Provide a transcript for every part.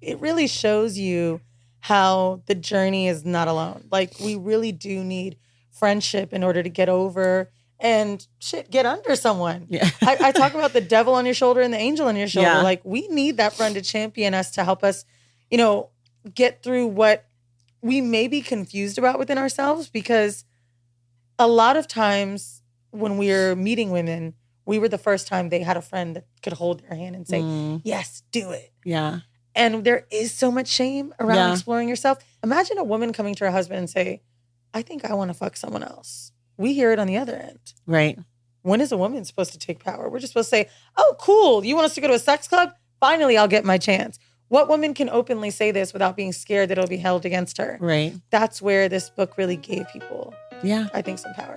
it really shows you how the journey is not alone. Like, we really do need friendship in order to get over and get under someone. Yeah. I talk about the devil on your shoulder and the angel on your shoulder. Yeah. Like, we need that friend to champion us, to help us, get through what we may be confused about within ourselves. Because a lot of times when we're meeting women, we were the first time they had a friend that could hold their hand and say, yes, do it. Yeah. And there is so much shame around exploring yourself. Imagine a woman coming to her husband and say, I think I want to fuck someone else. We hear it on the other end. Right. When is a woman supposed to take power? We're just supposed to say, oh, cool. You want us to go to a sex club? Finally, I'll get my chance. What woman can openly say this without being scared that it'll be held against her? Right. That's where this book really gave people, I think, some power.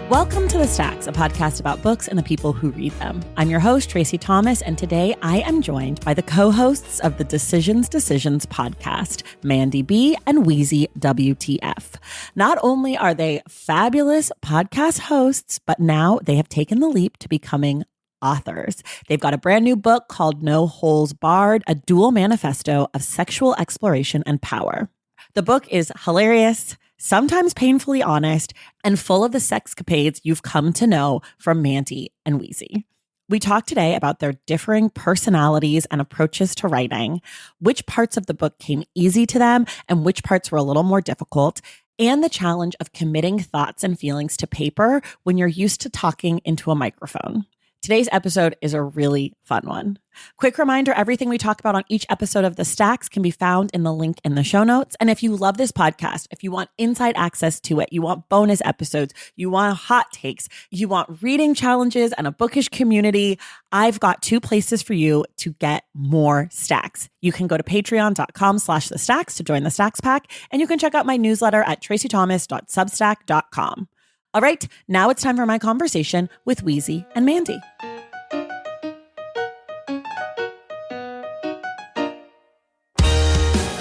Welcome to The Stacks, a podcast about books and the people who read them. I'm your host, Tracy Thomas, and today I am joined by the co-hosts of the Decisions podcast, Mandii B and WeezyWTF. Not only are they fabulous podcast hosts, but now they have taken the leap to becoming authors. They've got a brand new book called No Holds Barred, a dual manifesto of sexual exploration and power. The book is hilarious, sometimes painfully honest, and full of the sexcapades you've come to know from Mandii and Weezy. We talk today about their differing personalities and approaches to writing, which parts of the book came easy to them and which parts were a little more difficult, and the challenge of committing thoughts and feelings to paper when you're used to talking into a microphone. Today's episode is a really fun one. Quick reminder, everything we talk about on each episode of The Stacks can be found in the link in the show notes. And if you love this podcast, if you want inside access to it, you want bonus episodes, you want hot takes, you want reading challenges and a bookish community, I've got two places for you to get more stacks. You can go to patreon.com/thestacks to join the Stacks Pack, and you can check out my newsletter at tracythomas.substack.com. All right, now it's time for my conversation with Weezy and Mandii.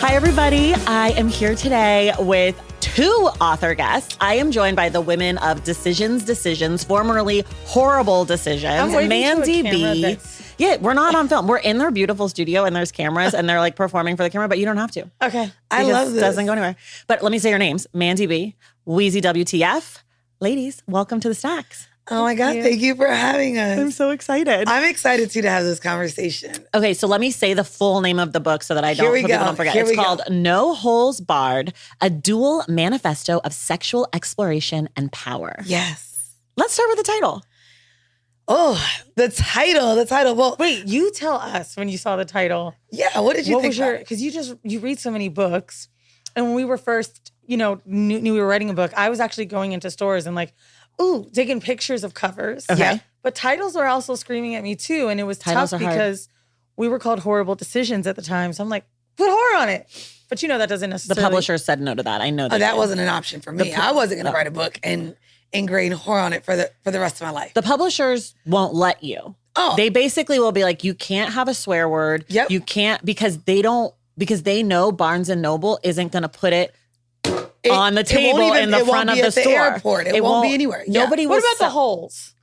Hi, everybody. I am here today with two author guests. I am joined by the women of Decisions, formerly Horrible Decisions. Mandii B. Yeah, we're not on film. We're in their beautiful studio and there's cameras and they're like performing for the camera, but you don't have to. Okay. I love this. It doesn't go anywhere. But let me say your names. Mandii B, WeezyWTF. Ladies, welcome to The Stacks. Oh my God, thank you for having us. I'm so excited. I'm excited too to have this conversation. Okay, so let me say the full name of the book so that people don't forget. It's called No Holds Barred, a dual manifesto of sexual exploration and power. Yes. Let's start with the title. Oh, the title. Well, wait, you tell us when you saw the title. Yeah, what did you think? Because you read so many books. And when we were first, knew we were writing a book, I was actually going into stores and taking pictures of covers. Okay. Yeah. But titles were also screaming at me too. And it was tough because we were called Horrible Decisions at the time. So I'm like, put horror on it. But that doesn't necessarily. The publisher said no to that. I know that. That wasn't an option for me. I wasn't going to write a book and ingrain horror on it for the rest of my life. The publishers won't let you. Oh. They basically will be like, you can't have a swear word. Yep. You can't because they know Barnes & Noble isn't going to put it on the table in the front of the store. Airport. It won't be anywhere. Yeah. What about the holes?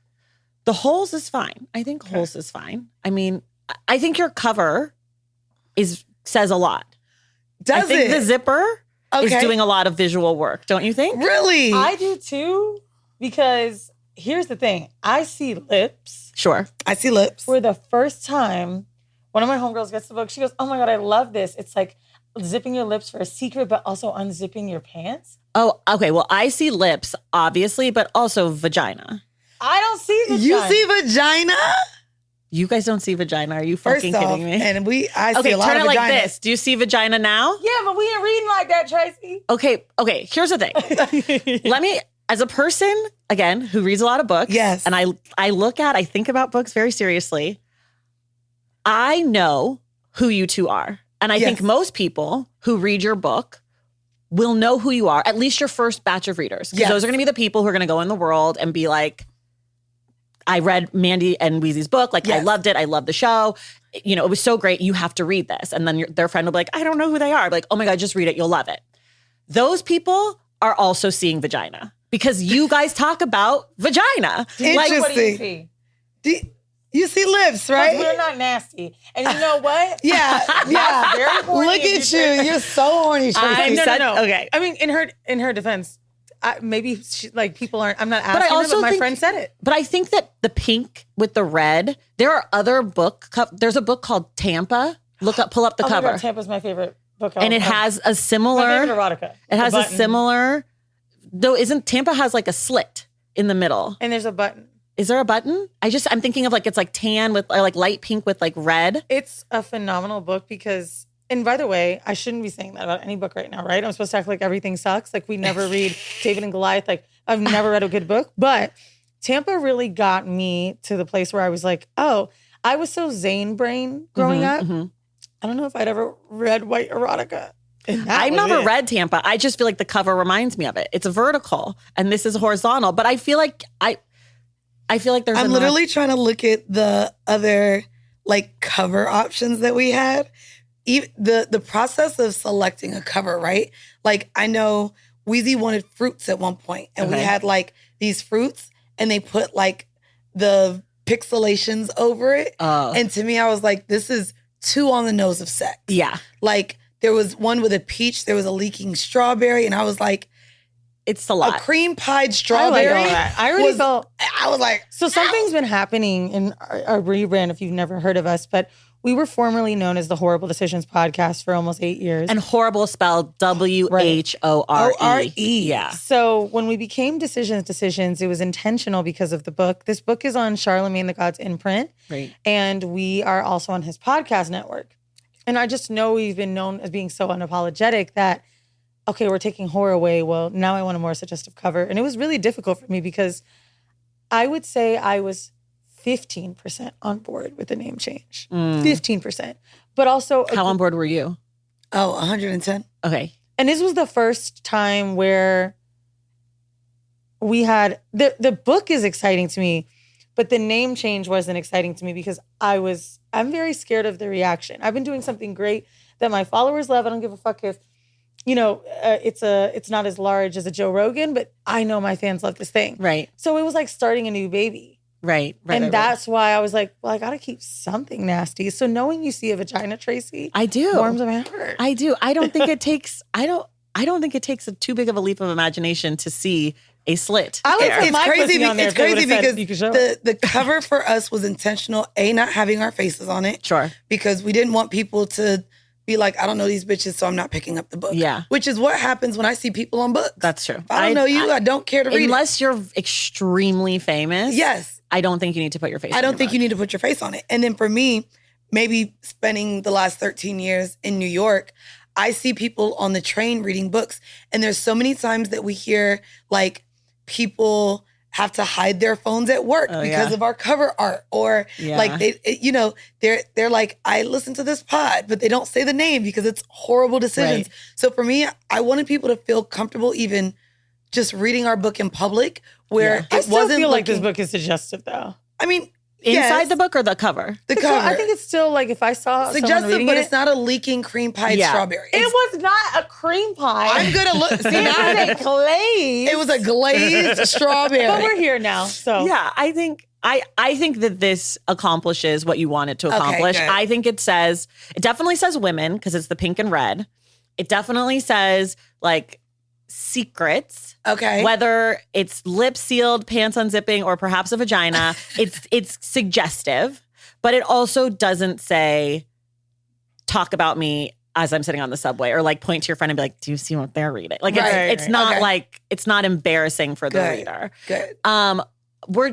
The holes is fine. I think holes is fine. I mean, I think your cover says a lot. I think the zipper is doing a lot of visual work, don't you think? Really? I do too, because here's the thing. I see lips. Sure. I see lips. For the first time, one of my homegirls gets the book. She goes, oh my God, I love this. It's like zipping your lips for a secret, but also unzipping your pants. Oh, okay. Well, I see lips, obviously, but also vagina. I don't see vagina. You see vagina? You guys don't see vagina. Are you fucking kidding me? And I see a lot turn of it vaginas. like this. Do you see vagina now? Yeah, but we ain't reading like that, Tracy. Okay. Here's the thing. Let me, as a person, again, who reads a lot of books. Yes. And I think about books very seriously. I know who you two are. And I think most people who read your book will know who you are, at least your first batch of readers. Because those are going to be the people who are going to go in the world and be like, I read Mandii and Weezy's book. I loved it. I love the show. It was so great. You have to read this. And then their friend will be like, I don't know who they are. Like, oh my God, just read it. You'll love it. Those people are also seeing vagina because you guys talk about vagina. Interesting. What do you see? You see lips, right? We're not nasty. And you know what? Yeah. Very horny. Look at you. You're so horny, Tracy. No. Okay. I mean, in her defense, maybe people aren't. I'm not asking. But I also but my think, friend said it. But I think that the pink with the red. There are other there's a book called Tampa. Pull up the Oh my cover. God, Tampa's my favorite book. And it has a similar. My favorite erotica. It has a button. similar. Though isn't Tampa has like a slit in the middle. And there's a button. Is there a button? I'm thinking of like it's like tan with or like light pink with like red. It's a phenomenal book because, and by the way, I shouldn't be saying that about any book right now, right? I'm supposed to act like everything sucks. Like we never read David and Goliath. Like I've never read a good book, but Tampa really got me to the place where I was like, oh, I was so Zane brain growing up. Mm-hmm. I don't know if I'd ever read white erotica. I've never read Tampa. I just feel like the cover reminds me of it. It's a vertical and this is horizontal, but I feel like there's I'm literally trying to look at the other like cover options that we had. Even the process of selecting a cover, right? Like I know Weezy wanted fruits at one point, and we had like these fruits, and they put like the pixelations over it. And to me, I was like, this is too on the nose of sex. Yeah. Like there was one with a peach, there was a leaking strawberry, and I was like, it's a lot. A cream pied strawberry. I like all that. I already felt. I was like, so something's been happening in our rebrand. If you've never heard of us, but we were formerly known as the Horrible Decisions podcast for almost 8 years. And horrible spelled WHORE. O-R-E. Yeah. So when we became Decisions, it was intentional because of the book. This book is on Charlemagne the God's imprint. Right. And we are also on his podcast network. And I just know we've been known as being so unapologetic that, okay, we're taking horror away. Well, now I want a more suggestive cover. And it was really difficult for me because I would say I was 15% on board with the name change. 15%. But also... How on board were you? Oh, 110. Okay. And this was the first time where we had... The book is exciting to me, but the name change wasn't exciting to me because I'm very scared of the reaction. I've been doing something great that my followers love. I don't give a fuck if, it's not as large as a Joe Rogan, but I know my fans love this thing. Right. So it was like starting a new baby. Right. And that's why I was like, well, I got to keep something nasty. So knowing you see a vagina, Tracy, I do. warms my heart. I do. I don't think it takes. I don't think it takes too big of a leap of imagination to see a slit. I would there. put my pussy on there. It's crazy because you could show it. the cover for us was intentional. Not having our faces on it. Sure. Because we didn't want people to be like, I don't know these bitches, so I'm not picking up the book. Yeah. Which is what happens when I see people on books. That's true. If I don't know you, I don't care to read it. Unless you're extremely famous. Yes. I don't think you need to put your face on it. I don't think you need to put your face on it. And then for me, maybe spending the last 13 years in New York, I see people on the train reading books. And there's so many times that we hear like people have to hide their phones at work because of our cover art, or like they're like, I listen to this pod, but they don't say the name because it's Horrible Decisions. Right. So for me, I wanted people to feel comfortable even just reading our book in public, where it I still wasn't feel like this book is suggestive, though. I mean, inside the book or the cover? The cover. I think it's still like if I saw suggestive, but it's not a leaking cream pie strawberry. It was not a cream pie. I'm gonna look. See, it was a glaze. It was a glazed strawberry. But we're here now, so yeah. I think that this accomplishes what you want it to accomplish. Okay, I think it definitely says women because it's the pink and red. It definitely says like secrets. Okay. Whether it's lips sealed, pants unzipping, or perhaps a vagina, it's suggestive, but it also doesn't say talk about me as I'm sitting on the subway, or like point to your friend and be like, do you see what they're reading? Like it's not like it's not embarrassing for the reader. Good.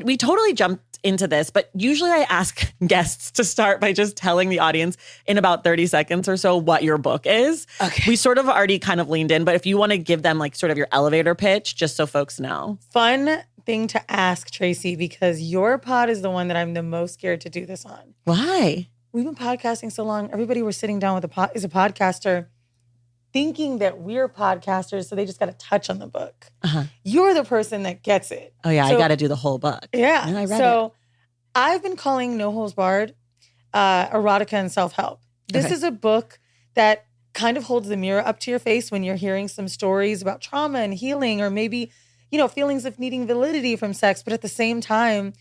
We totally jumped into this, but usually I ask guests to start by just telling the audience in about 30 seconds or so what your book is. Okay. We sort of already kind of leaned in, but if you want to give them like sort of your elevator pitch, just so folks know. Fun thing to ask, Tracy, because your pod is the one that I'm the most scared to do this on. Why? We've been podcasting so long. Everybody we're sitting down with is a podcaster, thinking that we're podcasters, so they just got to touch on the book. You're the person that gets it. Oh yeah, I got to do the whole book. Yeah. And I read it. it. I've been calling No Holds Barred erotica and self-help. This is a book that kind of holds the mirror up to your face when you're hearing some stories about trauma and healing, or maybe, feelings of needing validity from sex. But at the same time,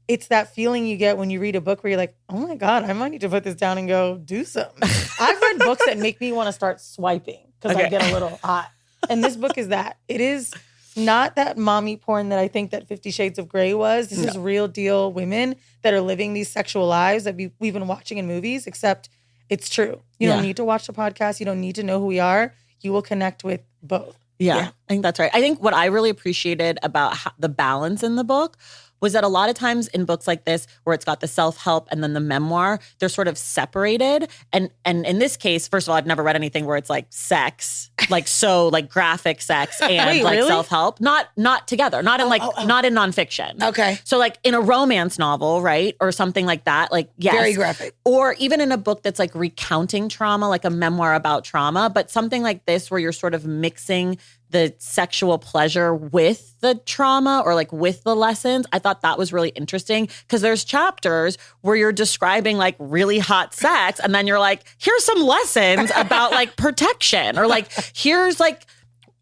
it's that feeling you get when you read a book where you're like, oh my God, I might need to put this down and go do something. I've read books that make me want to start swiping because I get a little hot. And this book is that. It is not that mommy porn that I think that 50 Shades of Grey was. This is real deal women that are living these sexual lives that we've been watching in movies, except it's true. You don't need to watch the podcast. You don't need to know who we are. You will connect with both. Yeah, I think that's right. I think what I really appreciated about the balance in the book was that a lot of times in books like this, where it's got the self-help and then the memoir, they're sort of separated. And in this case, first of all, I've never read anything where it's like sex, like so like graphic sex and Wait, like really? self-help, not together, not in not in nonfiction. Okay. So like in a romance novel, right? Or something like that, like yes. Very graphic. Or even in a book that's like recounting trauma, like a memoir about trauma, but something like this where you're sort of mixing the sexual pleasure with the trauma or like with the lessons. I thought that was really interesting because there's chapters where you're describing like really hot sex and then you're like, here's some lessons about like protection, or like, here's like,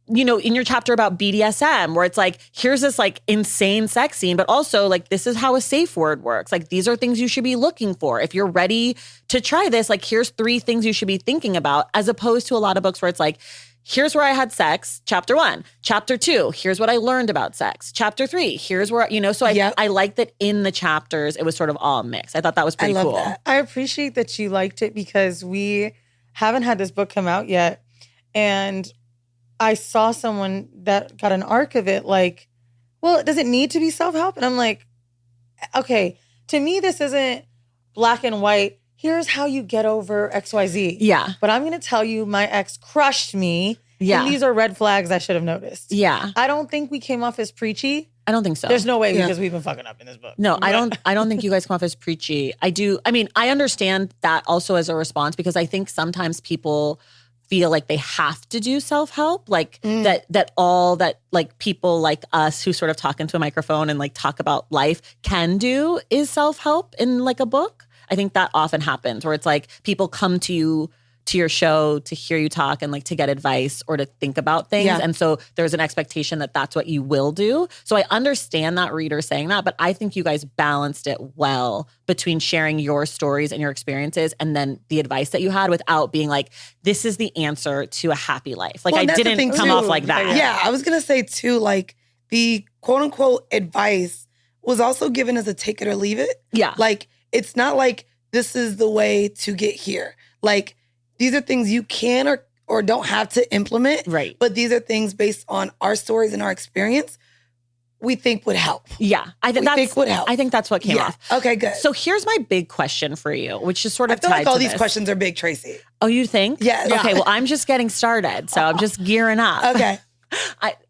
you know, in your chapter about BDSM where it's like, here's this like insane sex scene, but also like, this is how a safe word works. Like, these are things you should be looking for. If you're ready to try this, like, here's 3 things you should be thinking about, as opposed to a lot of books where it's like, here's where I had sex, chapter 1. Chapter 2, here's what I learned about sex. Chapter 3, here's where, you know, so I like that in the chapters, it was sort of all mixed. I thought that was pretty cool. That. I appreciate that you liked it because we haven't had this book come out yet. And I saw someone that got an arc of it like, well, does it need to be self-help? And I'm like, okay, to me, this isn't black and white. Here's how you get over XYZ. Yeah. But I'm going to tell you my ex crushed me. Yeah. And these are red flags I should have noticed. Yeah. I don't think we came off as preachy. I don't think so. There's no way because we've been fucking up in this book. No, I don't think you guys come off as preachy. I understand that also as a response because I think sometimes people feel like they have to do self-help, like that all that like people like us who sort of talk into a microphone and like talk about life can do is self-help in like a book. I think that often happens where it's like people come to you, to your show to hear you talk and like to get advice or to think about things. Yeah. And so there's an expectation that that's what you will do. So I understand that reader saying that, but I think you guys balanced it well between sharing your stories and your experiences and then the advice that you had without being like, this is the answer to a happy life. Like, well, I didn't come off like that. Yeah, I was going to say too, like the quote unquote advice was also given as a take it or leave it. Yeah. Like, it's not like this is the way to get here. Like, these are things you can or don't have to implement. Right. But these are things based on our stories and our experience we think would help. Yeah. I think would help. I think that's what came off. Okay, good. So here's my big question for you, which is sort of I feel tied like all to these this. questions are big, Tracy. Oh, you think? Yes. Okay, well, I'm just getting started. So I'm just gearing up. Okay.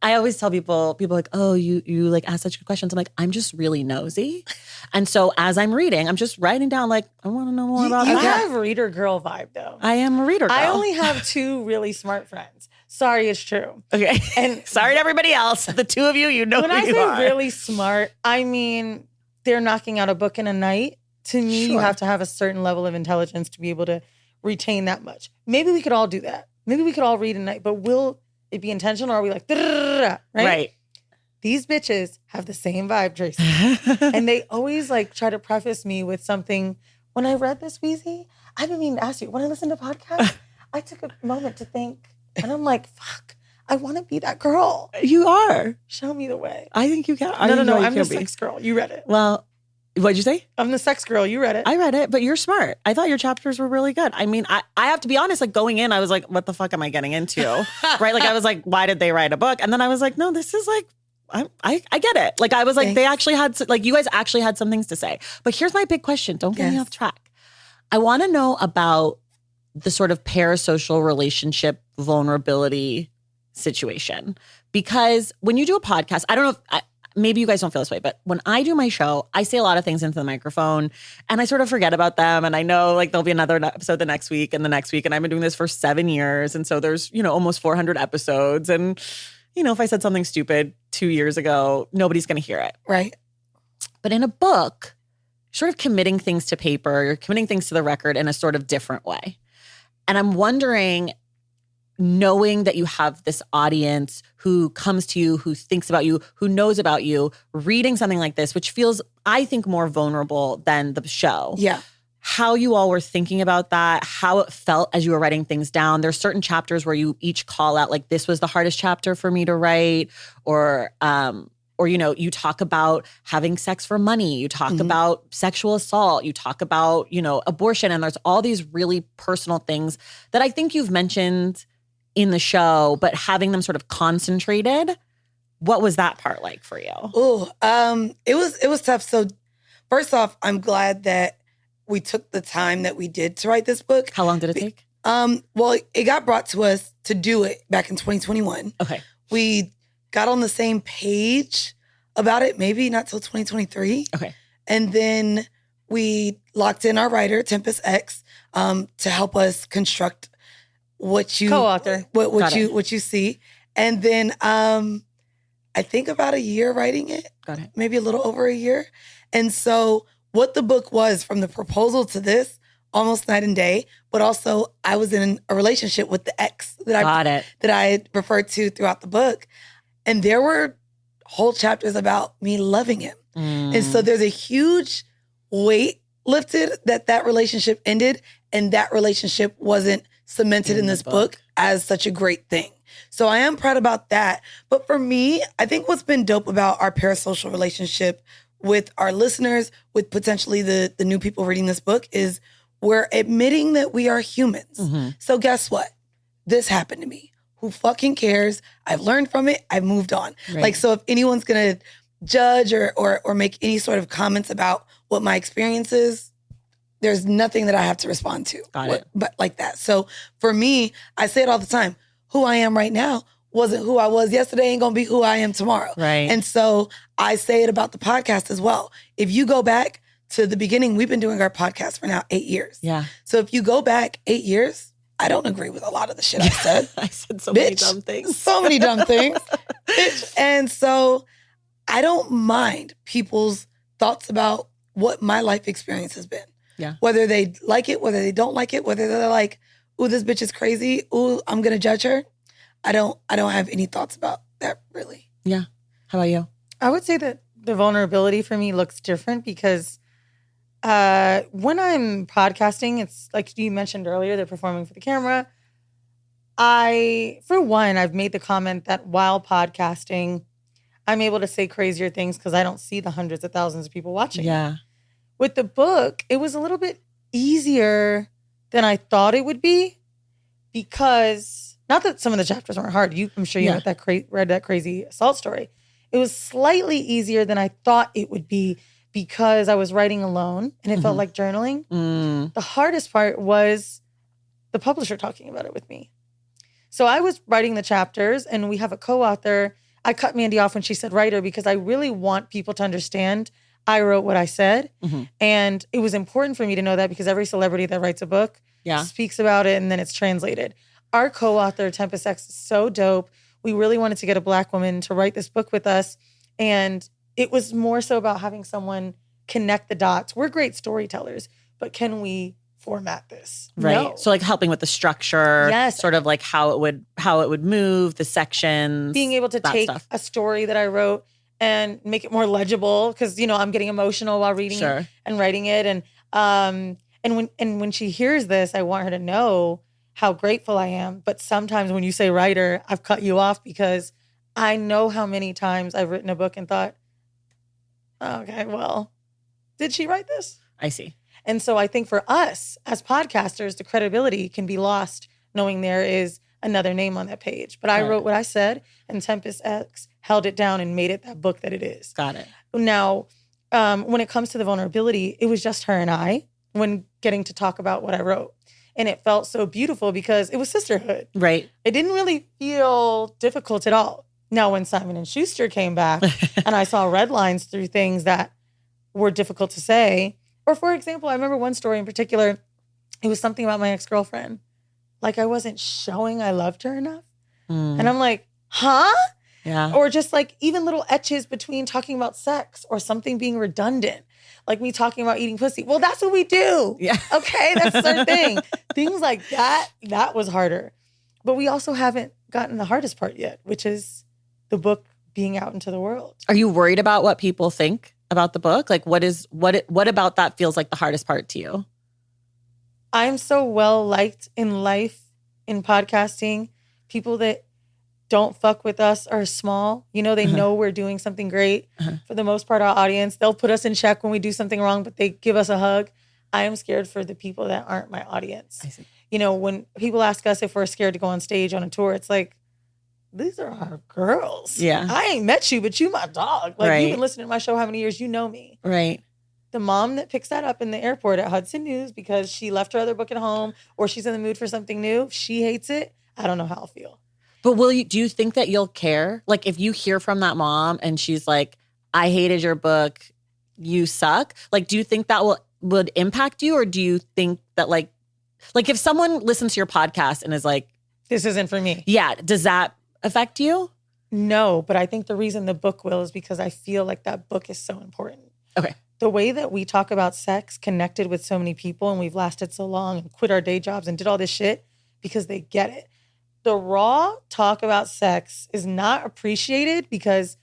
I always tell people are like, oh, you like ask such good questions. I'm like, I'm just really nosy. And so as I'm reading, I'm just writing down like, I want to know more about You that. have reader girl vibe though. I am a reader girl. I only have 2 really smart friends. Sorry, it's true. Okay. And sorry to everybody else. The 2 of you know when who I you say are. really smart, I mean they're knocking out a book in a night. To me, you have to have a certain level of intelligence to be able to retain that much. Maybe we could all do that. Maybe we could all read a night, but will it be intentional or are we like, right? Right. These bitches have the same vibe, Tracy. And they always like try to preface me with something. When I read this, Weezy, I didn't even ask you. When I listened to podcasts, I took a moment to think. And I'm like, fuck, I want to be that girl. You are. Show me the way. I think you can. No. I'm the sex girl. You read it. Well, what'd you say? I'm the sex girl. You read it. I read it, but you're smart. I thought your chapters were really good. I mean, I have to be honest, like going in, I was like, what the fuck am I getting into? Right? Like I was like, why did they write a book? And then I was like, no, this is like, I get it. Like I was like, They actually had, like you guys actually had some things to say. But here's my big question. Don't get me off track. I want to know about the sort of parasocial relationship vulnerability situation. Because when you do a podcast, I don't know if, maybe you guys don't feel this way, but when I do my show, I say a lot of things into the microphone and I sort of forget about them. And I know like there'll be another episode the next week and the next week. And I've been doing this for 7 years. And so there's, almost 400 episodes. And, if I said something stupid 2 years ago, nobody's going to hear it. Right. But in a book, you're sort of committing things to paper, you're committing things to the record in a sort of different way. And I'm wondering, knowing that you have this audience who comes to you, who thinks about you, who knows about you, reading something like this, which feels, I think, more vulnerable than the show. Yeah. How you all were thinking about that, how it felt as you were writing things down. There's certain chapters where you each call out, like, this was the hardest chapter for me to write, or you know, you talk about having sex for money, you talk about sexual assault, you talk about, you know, abortion, and there's all these really personal things that I think you've mentioned in the show, but having them sort of concentrated. What was that part like for you? It was tough. So first off, I'm glad that we took the time that we did to write this book. How long did it take? Well, it got brought to us to do it back in 2021. Okay. We got on the same page about it, maybe not till 2023. Okay. And then we locked in our writer, Tempest X, to help us construct what you co-author, what you see. And then I think about a year writing it. Got it. Maybe a little over a year. And so what the book was, from the proposal to this, almost night and day, but also I was in a relationship with the ex that I had referred to throughout the book. And there were whole chapters about me loving him. And so there's a huge weight lifted that relationship ended, and that relationship wasn't cemented in this book as such a great thing. So I am proud about that. But for me, I think what's been dope about our parasocial relationship with our listeners, with potentially the new people reading this book, is we're admitting that we are humans. So guess what? This happened to me. Who fucking cares? I've learned from it. I've moved on. Right. Like, so if anyone's going to judge or make any sort of comments about what my experience is, there's nothing that I have to respond to. Got it. But like that. So for me, I say it all the time. Who I am right now wasn't who I was yesterday, ain't going to be who I am tomorrow. Right. And so I say it about the podcast as well. If you go back to the beginning, we've been doing our podcast for now 8 years. Yeah. So if you go back 8 years, I don't agree with a lot of the shit I said. I said so many dumb things. So many dumb things. Bitch. And so I don't mind people's thoughts about what my life experience has been. Yeah. Whether they like it, whether they don't like it, whether they're like, ooh, this bitch is crazy. Ooh, I'm going to judge her. I don't have any thoughts about that, really. Yeah. How about you? I would say that the vulnerability for me looks different because when I'm podcasting, it's like you mentioned earlier, they're performing for the camera. For one, I've made the comment that while podcasting, I'm able to say crazier things because I don't see the hundreds of thousands of people watching. Yeah. With the book, it was a little bit easier than I thought it would be, because not that some of the chapters weren't hard. I'm sure you read that crazy assault story. It was slightly easier than I thought it would be, because I was writing alone and it felt like journaling. The hardest part was the publisher talking about it with me. So I was writing the chapters and we have a co-author. I cut Mandii off when she said writer because I really want people to understand I wrote what I said. And it was important for me to know that, because every celebrity that writes a book speaks about it and then it's translated. Our co-author, Tempest X, is so dope. We really wanted to get a Black woman to write this book with us. And it was more so about having someone connect the dots. We're great storytellers, but can we format this? Right. No. So like helping with the structure, Yes. sort of like how it would move, the sections. Being able to take a story that I wrote and make it more legible, because I'm getting emotional while reading it and writing it. And when she hears this, I want her to know how grateful I am. But sometimes when you say writer, I've cut you off because I know how many times I've written a book and thought, okay, well, did she write this? I see. And so I think for us as podcasters, the credibility can be lost knowing there is another name on that page. But I wrote what I said, and Tempest X held it down and made it that book that it is. Got it. Now, when it comes to the vulnerability, it was just her and I when getting to talk about what I wrote. And it felt so beautiful because it was sisterhood. Right. It didn't really feel difficult at all. Now, when Simon & Schuster came back and I saw red lines through things that were difficult to say, or for example, I remember one story in particular, it was something about my ex-girlfriend. Like I wasn't showing I loved her enough. And I'm like, huh? Yeah. Or just like even little etches between talking about sex or something being redundant. Like me talking about eating pussy. Well, that's what we do. Yeah. Okay, that's our thing. Things like that was harder. But we also haven't gotten the hardest part yet, which is the book being out into the world. Are you worried about what people think about the book? Like what about that feels like the hardest part to you? I'm so well liked in life, in podcasting. People that don't fuck with us are small. You know, they know we're doing something great. For the most part, our audience, they'll put us in check when we do something wrong, but they give us a hug. I am scared for the people that aren't my audience. I see. You know, when people ask us if we're scared to go on stage on a tour, it's like, these are our girls. Yeah. I ain't met you, but you my dog. Like, Right. you've been listening to my show how many years? You know me. Right. The mom that picks that up in the airport at Hudson News because she left her other book at home or she's in the mood for something new, she hates it. I don't know how I'll feel. But do you think that you'll care? Like if you hear from that mom and she's like, I hated your book, you suck. Like, do you think that would impact you? Or do you think that like if someone listens to your podcast and is like, This isn't for me. yeah, does that affect you? No, but I think the reason the book will is because I feel like that book is so important. Okay. The way that we talk about sex connected with so many people and we've lasted so long and quit our day jobs and did all this shit because they get it. The raw talk about sex is not appreciated because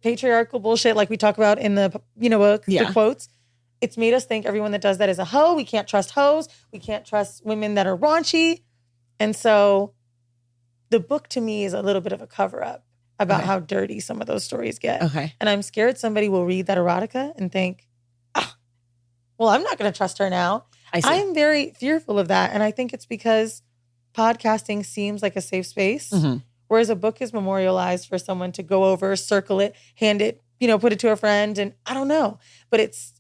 patriarchal bullshit like we talk about in the, the quotes, it's made us think everyone that does that is a hoe. We can't trust hoes. We can't trust women that are raunchy. And so the book to me is a little bit of a cover up about how dirty some of those stories get. Okay. And I'm scared somebody will read that erotica and think, well, I'm not going to trust her now. I am very fearful of that. And I think it's because podcasting seems like a safe space, whereas a book is memorialized for someone to go over, circle it, hand it, put it to a friend. And I don't know, but it's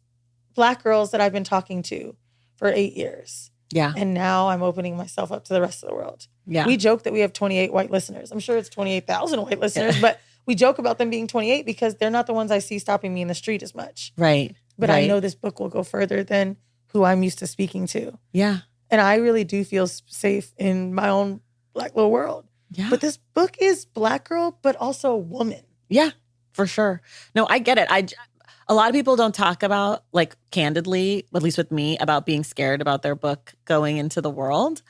Black girls that I've been talking to for 8 years. Yeah. And now I'm opening myself up to the rest of the world. Yeah. We joke that we have 28 white listeners. I'm sure it's 28,000 white listeners, but we joke about them being 28 because they're not the ones I see stopping me in the street as much. Right. But I know this book will go further than who I'm used to speaking to. Yeah. And I really do feel safe in my own Black little world. Yeah. But this book is Black girl, but also woman. Yeah, for sure. No, I get it. A lot of people don't talk about, like, candidly, at least with me, about being scared about their book going into the world.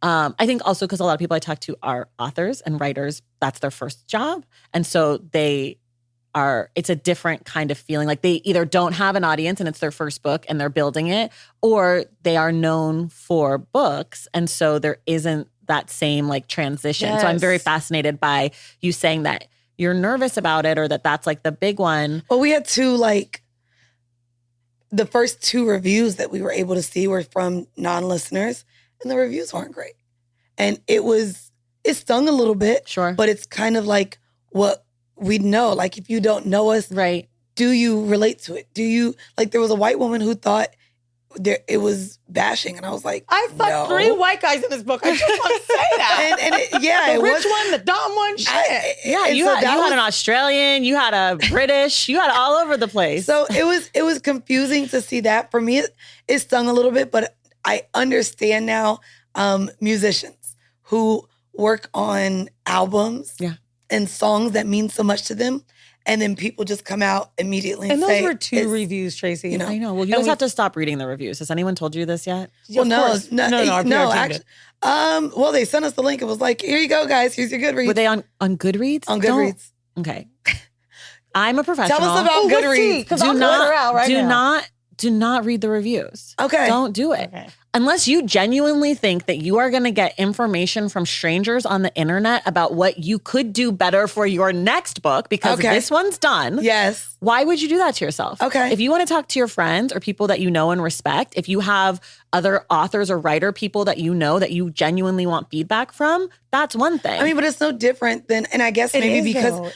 I think also because a lot of people I talk to are authors and writers. That's their first job. And so it's a different kind of feeling. Like they either don't have an audience and it's their first book and they're building it, or they are known for books. And so there isn't that same like transition. Yes. So I'm very fascinated by you saying that you're nervous about it or that's like the big one. Well, we had the first 2 reviews that we were able to see were from non-listeners and the reviews weren't great. And it stung a little bit. Sure. But it's kind of like what we know. Like if you don't know us, right? Do you relate to it? Do you, like there was a white woman who thought it was bashing and I was like, I fucked 3 white guys in this book. I just want to say that. and the rich one, the dumb one, shit. You had an Australian, you had a British, you had all over the place. So it was confusing to see that. For me, it stung a little bit, but I understand now musicians who work on albums and songs that mean so much to them. And then people just come out immediately and say, those were 2 reviews, Tracy. I know. Well, you guys have to stop reading the reviews. Has anyone told you this yet? Well, no. Actually, well, they sent us the link. It was like, here you go, guys. Here's your Goodreads. Were they on Goodreads? On Goodreads. Okay. I'm a professional. Tell us about Goodreads. Do not read the reviews. Okay. Don't do it. Okay. Unless you genuinely think that you are going to get information from strangers on the internet about what you could do better for your next book because this one's done. Yes. Why would you do that to yourself? Okay. If you want to talk to your friends or people that you know and respect, if you have other authors or writer people that you know that you genuinely want feedback from, that's one thing. I mean, but it's no different than, and I guess maybe because,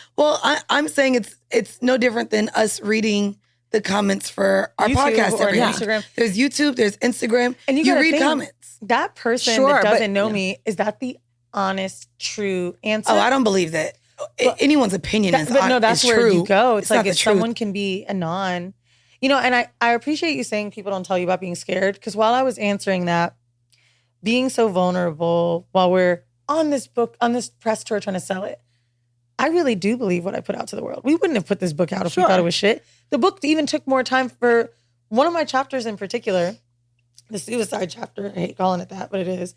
I'm saying it's no different than us reading the comments for our podcast every week. Instagram. There's YouTube, there's Instagram, and you read comments. That person that doesn't know me, is that the honest, true answer? Oh, I don't believe that. Anyone's opinion is true. But no, that's where you go. It's like if someone truth. can be and I appreciate you saying people don't tell you about being scared, because while I was answering that, being so vulnerable while we're on this book, on this press tour trying to sell it, I really do believe what I put out to the world. We wouldn't have put this book out if we thought it was shit. The book even took more time for one of my chapters in particular, the suicide chapter. I hate calling it that, but it is.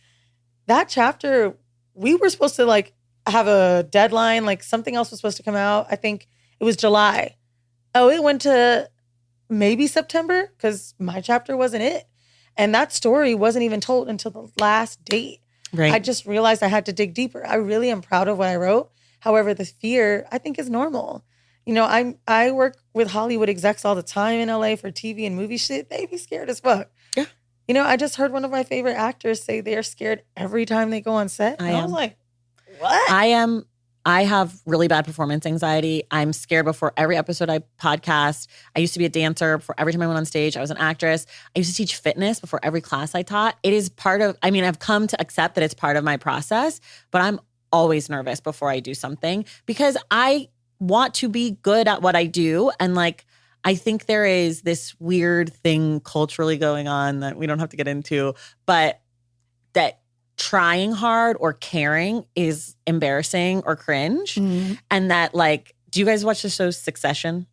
That chapter we were supposed to like have a deadline, like something else was supposed to come out. I think it was July. Oh, it went to maybe September because my chapter wasn't it. And that story wasn't even told until the last date. Right. I just realized I had to dig deeper. I really am proud of what I wrote. However, the fear I think is normal. You know, I work with Hollywood execs all the time in LA for TV and movie shit. They be scared as fuck. Yeah. You know, I just heard one of my favorite actors say they're scared every time they go on set. I was like, what? I have really bad performance anxiety. I'm scared before every episode I podcast. I used to be a dancer before every time I went on stage. I was an actress. I used to teach fitness before every class I taught. It is part of, I mean, I've come to accept that it's part of my process, but I'm always nervous before I do something because I want to be good at what I do. And like, I think there is this weird thing culturally going on that we don't have to get into, but that trying hard or caring is embarrassing or cringe. Mm-hmm. And that like, do you guys watch the show Succession?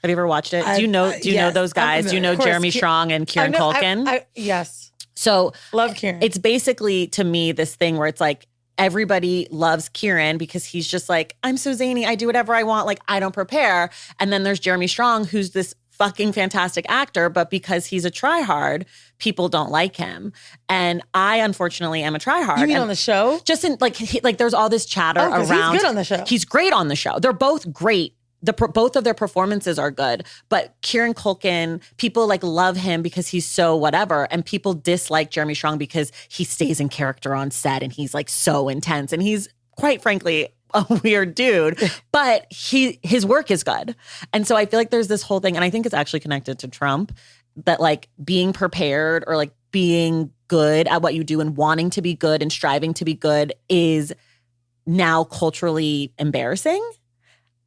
Have you ever watched it? Do you know yes, those guys? Do you know Jeremy Strong and Kieran Culkin? Yes. So love Kieran. It's basically to me this thing where it's like everybody loves Kieran because he's just like, I'm so zany. I do whatever I want. Like I don't prepare. And then there's Jeremy Strong, who's this fucking fantastic actor, but because he's a tryhard, people don't like him. And I unfortunately am a tryhard. You mean on the show? Just in like, like there's all this chatter around. He's good on the show. He's great on the show. They're both great. Both of their performances are good, but Kieran Culkin, people like love him because he's so whatever, and people dislike Jeremy Strong because he stays in character on set and he's like so intense, and he's quite frankly a weird dude, but his work is good. And so I feel like there's this whole thing, and I think it's actually connected to Trump, that like being prepared or like being good at what you do and wanting to be good and striving to be good is now culturally embarrassing.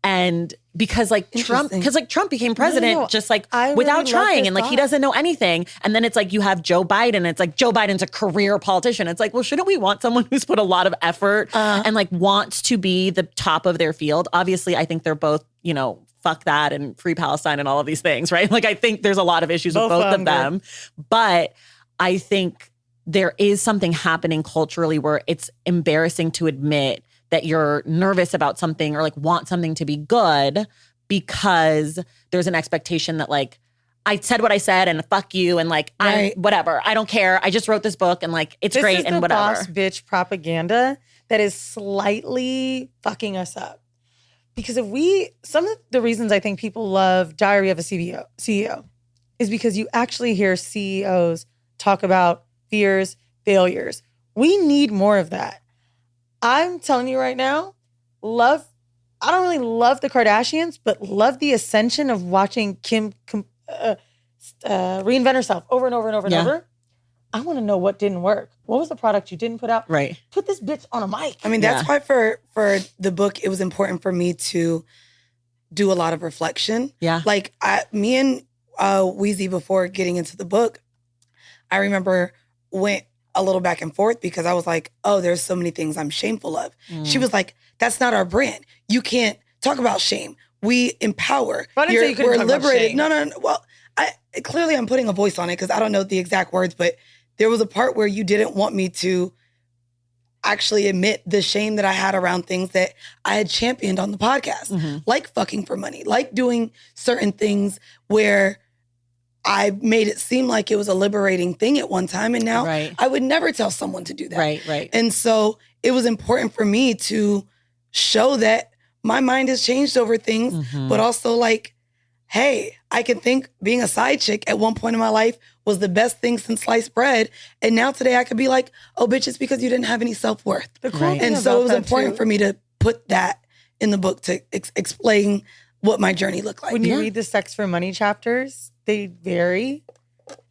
And because like Trump became president just like without trying, and like he doesn't know anything. And then it's like you have Joe Biden, it's like Joe Biden's a career politician. It's like, well, shouldn't we want someone who's put a lot of effort and like wants to be the top of their field? Obviously, I think they're both, you know, fuck that and free Palestine and all of these things, right? Like I think there's a lot of issues with both of them. But I think there is something happening culturally where it's embarrassing to admit that you're nervous about something or like want something to be good because there's an expectation that like, I said what I said and fuck you and like, I whatever, I don't care. I just wrote this book and like, it's great and whatever. This is the boss bitch propaganda that is slightly fucking us up. Because some of the reasons I think people love Diary of a CEO is because you actually hear CEOs talk about fears, failures. We need more of that. I'm telling you right now, I don't really love the Kardashians, but love the ascension of watching Kim reinvent herself over and over and over and over. I want to know what didn't work. What was the product you didn't put out? Right. Put this bitch on a mic. I mean, that's why for the book, it was important for me to do a lot of reflection. Yeah. Like me and Weezy, before getting into the book, I remember went a little back and forth because I was like, oh, there's so many things I'm shameful of. She was like, that's not our brand. You can't talk about shame. We empower. We're liberated. No. Well, clearly I'm putting a voice on it because I don't know the exact words, but there was a part where you didn't want me to actually admit the shame that I had around things that I had championed on the podcast, like fucking for money, like doing certain things where I made it seem like it was a liberating thing at one time. And now I would never tell someone to do that. Right. And so it was important for me to show that my mind has changed over things, but also like, hey, I can think being a side chick at one point in my life was the best thing since sliced bread. And now today I could be like, oh, bitch, it's because you didn't have any self-worth. And so it was important for me to put that in the book to explain what my journey looked like. When you read the Sex for Money chapters, they vary.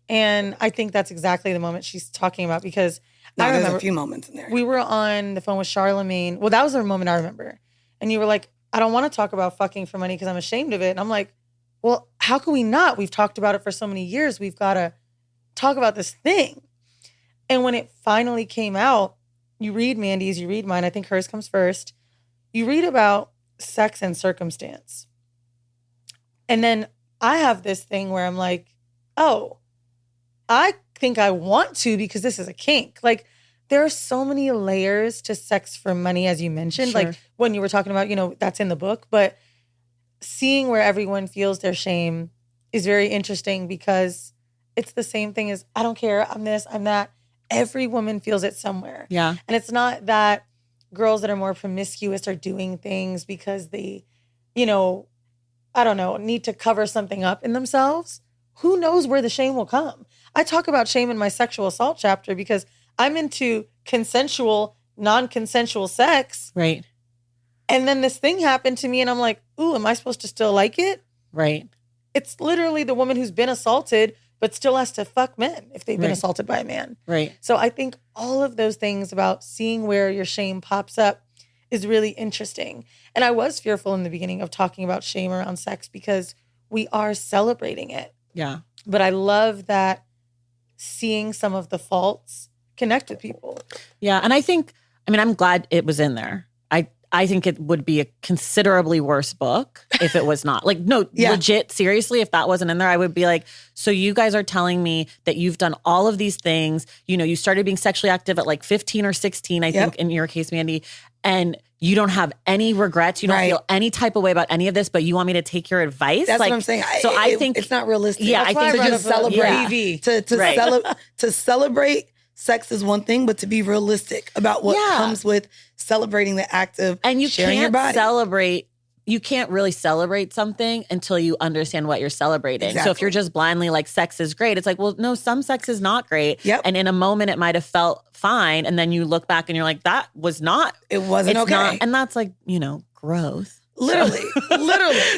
And I think that's exactly the moment she's talking about because I remember there's a few moments in there. We were on the phone with Charlemagne. Well, that was the moment I remember. And you were like, I don't want to talk about fucking for money because I'm ashamed of it. And I'm like, well, how can we not? We've talked about it for so many years. We've got to talk about this thing. And when it finally came out, you read Mandi's, you read mine. I think hers comes first. You read about sex and circumstance. And then I have this thing where I'm like, oh, I think I want to because this is a kink. Like there are so many layers to sex for money, as you mentioned, Sure. like when you were talking about, that's in the book, but seeing where everyone feels their shame is very interesting because it's the same thing as, I don't care, I'm this, I'm that. Every woman feels it somewhere. Yeah. And it's not that girls that are more promiscuous are doing things because they, I don't know, need to cover something up in themselves. Who knows where the shame will come? I talk about shame in my sexual assault chapter because I'm into consensual, non-consensual sex. Right. And then this thing happened to me and I'm like, ooh, am I supposed to still like it? Right. It's literally the woman who's been assaulted but still has to fuck men if they've been Right. assaulted by a man. Right. So I think all of those things about seeing where your shame pops up is really interesting. And I was fearful in the beginning of talking about shame around sex because we are celebrating it. Yeah. But I love that seeing some of the faults connect with people. Yeah. And I'm glad it was in there. I think it would be a considerably worse book if it was not. Legit, seriously, if that wasn't in there, I would be like, so you guys are telling me that you've done all of these things. You started being sexually active at like 15 or 16, I think, in your case, Mandii, and you don't have any regrets. You don't feel any type of way about any of this, but you want me to take your advice? That's what I'm saying. I think it's not realistic. Yeah, I I think think to just celebrate. To celebrate sex is one thing, but to be realistic about what comes with celebrating the act of sharing your body. You can't really celebrate something until you understand what you're celebrating. Exactly. So if you're just blindly like, sex is great, it's like, well, no, some sex is not great. Yep. And in a moment, it might have felt fine. And then you look back and you're like, that was not. It wasn't okay. Not, and that's like, growth. Literally.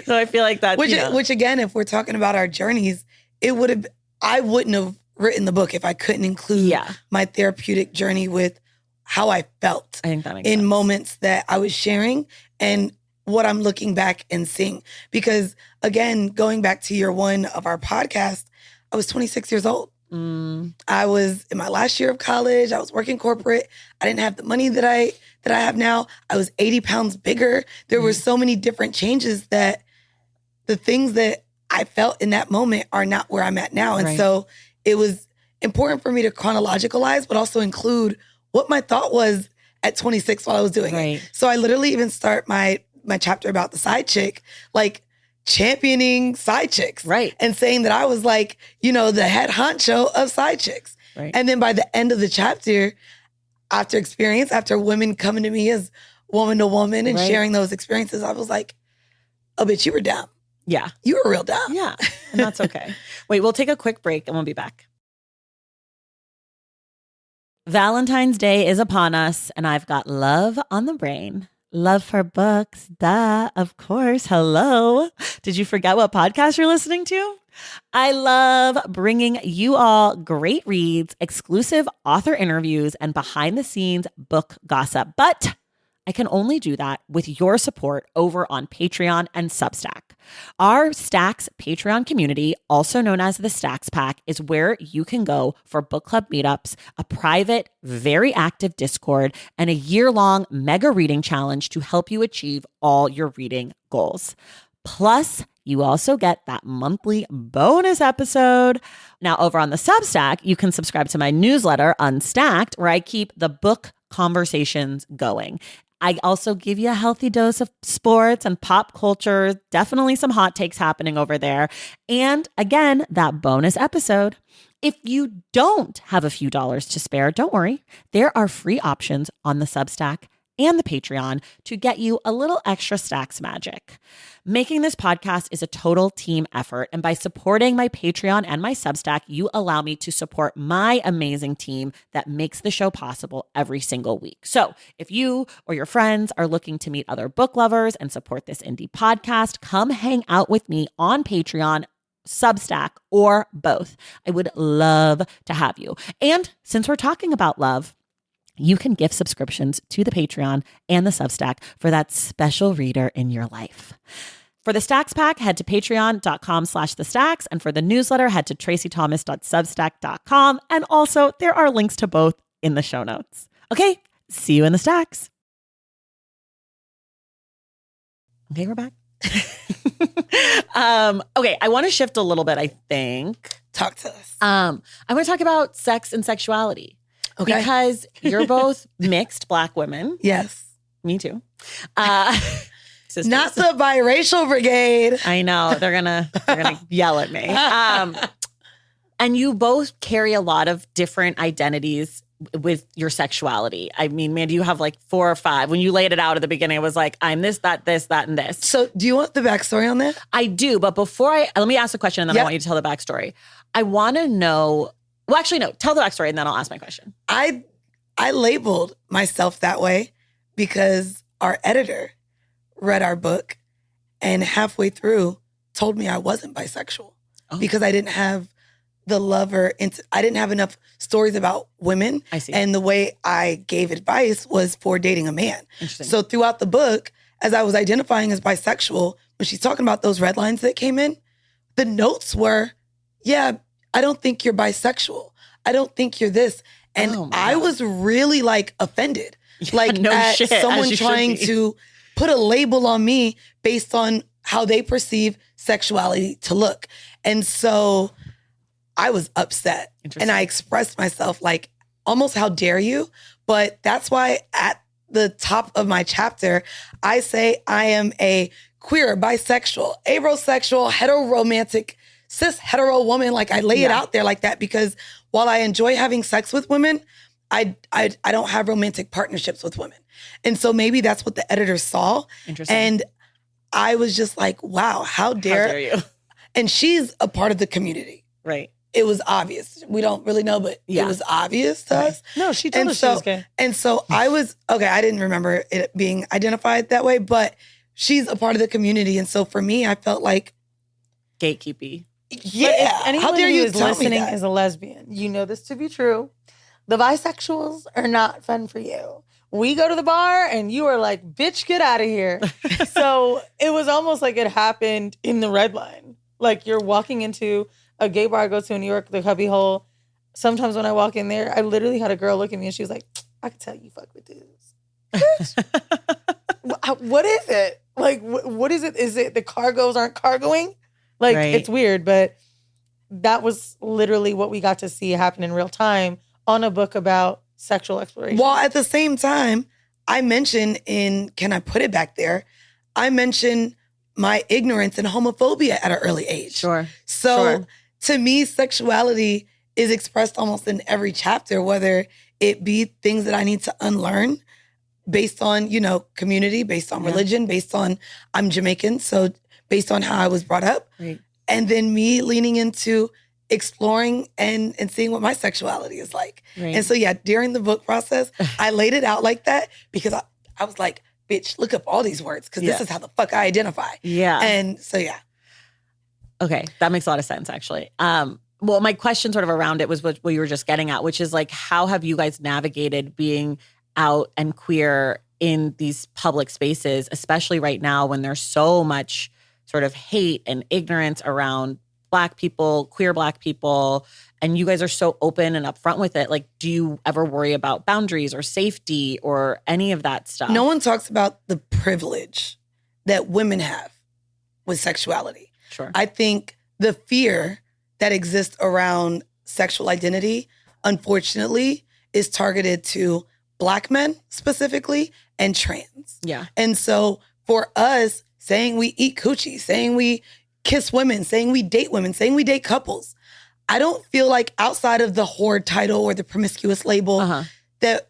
So I feel like that. Which again, if we're talking about our journeys, I wouldn't have written the book if I couldn't include my therapeutic journey with how I felt I think that makes in sense. moments that I was sharing and what I'm looking back and seeing. Because again, going back to year one of our podcast, I was 26 years old. I was in my last year of college. I was working corporate. I didn't have the money that I have now. I was 80 pounds bigger. There were so many different changes that the things that I felt in that moment are not where I'm at now. And so it was important for me to chronologicalize, but also include what my thought was at 26 while I was doing it. So I literally even start my chapter about the side chick, like championing side chicks. Right. And saying that I was like, the head honcho of side chicks. Right. And then by the end of the chapter, after women coming to me as woman to woman and sharing those experiences, I was like, oh, bitch, you were dumb. Yeah. You were real dumb. Yeah. And that's okay. Wait, we'll take a quick break and we'll be back. Valentine's Day is upon us, and I've got love on the brain. Love for books. Duh, of course. Hello. Did you forget what podcast you're listening to? I love bringing you all great reads, exclusive author interviews, and behind the scenes book gossip. But I can only do that with your support over on Patreon and Substack. Our Stacks Patreon community, also known as the Stacks Pack, is where you can go for book club meetups, a private, very active Discord, and a year-long mega reading challenge to help you achieve all your reading goals. Plus, you also get that monthly bonus episode. Now, over on the Substack, you can subscribe to my newsletter, Unstacked, where I keep the book conversations going. I also give you a healthy dose of sports and pop culture, definitely some hot takes happening over there. And again, that bonus episode. If you don't have a few dollars to spare, don't worry. There are free options on the Substack and the Patreon to get you a little extra Stacks magic. Making this podcast is a total team effort, and by supporting my Patreon and my Substack, you allow me to support my amazing team that makes the show possible every single week. So if you or your friends are looking to meet other book lovers and support this indie podcast, come hang out with me on Patreon, Substack, or both. I would love to have you. And since we're talking about love, you can gift subscriptions to the Patreon and the Substack for that special reader in your life. For the Stacks Pack, head to patreon.com/thestacks. And for the newsletter, head to tracythomas.substack.com. And also, there are links to both in the show notes. Okay, see you in the Stacks. Okay, we're back. Okay, I want to shift a little bit, I think. Talk to us. I want to talk about sex and sexuality. Okay. Because you're both mixed Black women. Yes. Me too. Sisters. Not the biracial brigade. I know they're gonna yell at me. And you both carry a lot of different identities with your sexuality. I mean, man, do you have like 4 or 5? When you laid it out at the beginning, it was like, I'm this, that, and this. So do you want the backstory on that? I do, but before let me ask a question and then I want you to tell the backstory. I want to know, well, actually, no, tell the backstory and then I'll ask my question. I labeled myself that way because our editor read our book and halfway through told me I wasn't bisexual because I didn't have the lover. I didn't have enough stories about women. I see. And the way I gave advice was for dating a man. Interesting. So throughout the book, as I was identifying as bisexual, when she's talking about those red lines that came in, the notes were, yeah, I don't think you're bisexual. I don't think you're this. And I was really like offended. Like no at shit, someone trying to put a label on me based on how they perceive sexuality to look. And so I was upset and I expressed myself like, almost how dare you? But that's why at the top of my chapter, I say I am a queer, bisexual, abrosexual, heteromantic, cis hetero woman. Like I lay it out there like that because while I enjoy having sex with women, I don't have romantic partnerships with women. And so maybe that's what the editor saw. Interesting. And I was just like, wow, how dare you? And she's a part of the community. Right. It was obvious. We don't really know, but it was obvious to us. No, she told us she was gay. And so I was, I didn't remember it being identified that way, but she's a part of the community. And so for me, I felt like gatekeepy. Yeah. Anyone who is listening is a lesbian. You know this to be true. The bisexuals are not fun for you. We go to the bar and you are like, bitch, get out of here. So it was almost like it happened in the red line. Like you're walking into a gay bar I go to in New York, the Cubby Hole. Sometimes when I walk in there, I literally had a girl look at me and she was like, I can tell you fuck with dudes. Bitch. What is it? Like, what is it? Is it the cargos aren't cargoing? Like, It's weird, but that was literally what we got to see happen in real time on a book about sexual exploration. While at the same time, I mentioned Can I Put It Back There? I mentioned my ignorance and homophobia at an early age. Sure. So to me, sexuality is expressed almost in every chapter, whether it be things that I need to unlearn based on, community, based on religion, based on I'm Jamaican, so based on how I was brought up. Right. And then me leaning into exploring and seeing what my sexuality is like. Right. And so, during the book process, I laid it out like that because I was like, bitch, look up all these words because this is how the fuck I identify. Yeah. And so, Okay. That makes a lot of sense, actually. Well, my question sort of around it was what you were just getting at, which is like, how have you guys navigated being out and queer in these public spaces, especially right now when there's so much sort of hate and ignorance around Black people, queer Black people, and you guys are so open and upfront with it. Like, do you ever worry about boundaries or safety or any of that stuff? No one talks about the privilege that women have with sexuality. Sure. I think the fear that exists around sexual identity, unfortunately, is targeted to Black men specifically and trans. Yeah. And so for us, saying we eat coochie, saying we kiss women, saying we date women, saying we date couples, I don't feel like outside of the whore title or the promiscuous label that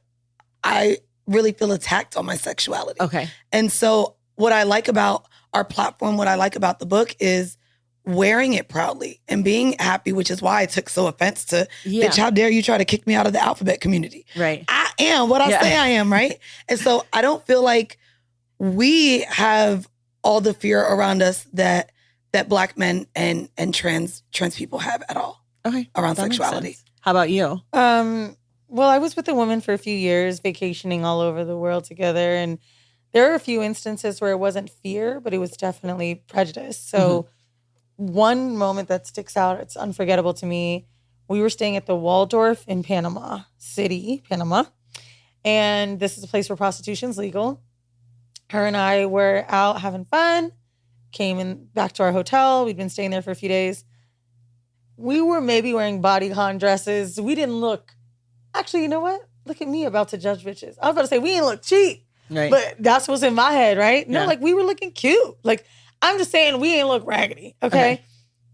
I really feel attacked on my sexuality. Okay. And so what I like about our platform, what I like about the book is wearing it proudly and being happy, which is why I took so offense to, bitch, how dare you try to kick me out of the alphabet community? Right. I am what I say I am, right? And so I don't feel like we have all the fear around us that Black men and trans people have at all. Okay. Around sexuality. How about you? Well, I was with a woman for a few years, vacationing all over the world together. And there are a few instances where it wasn't fear, but it was definitely prejudice. So one moment that sticks out, it's unforgettable to me. We were staying at the Waldorf in Panama City, Panama. And this is a place where prostitution's legal. Her and I were out having fun, came in back to our hotel. We'd been staying there for a few days. We were maybe wearing bodycon dresses. We didn't look actually, you know what? Look at me about to judge bitches. I was about to say, we ain't look cheap. Right. But that's what's in my head, right? No, Yeah. like we were looking cute. Like I'm just saying we ain't look raggedy, okay?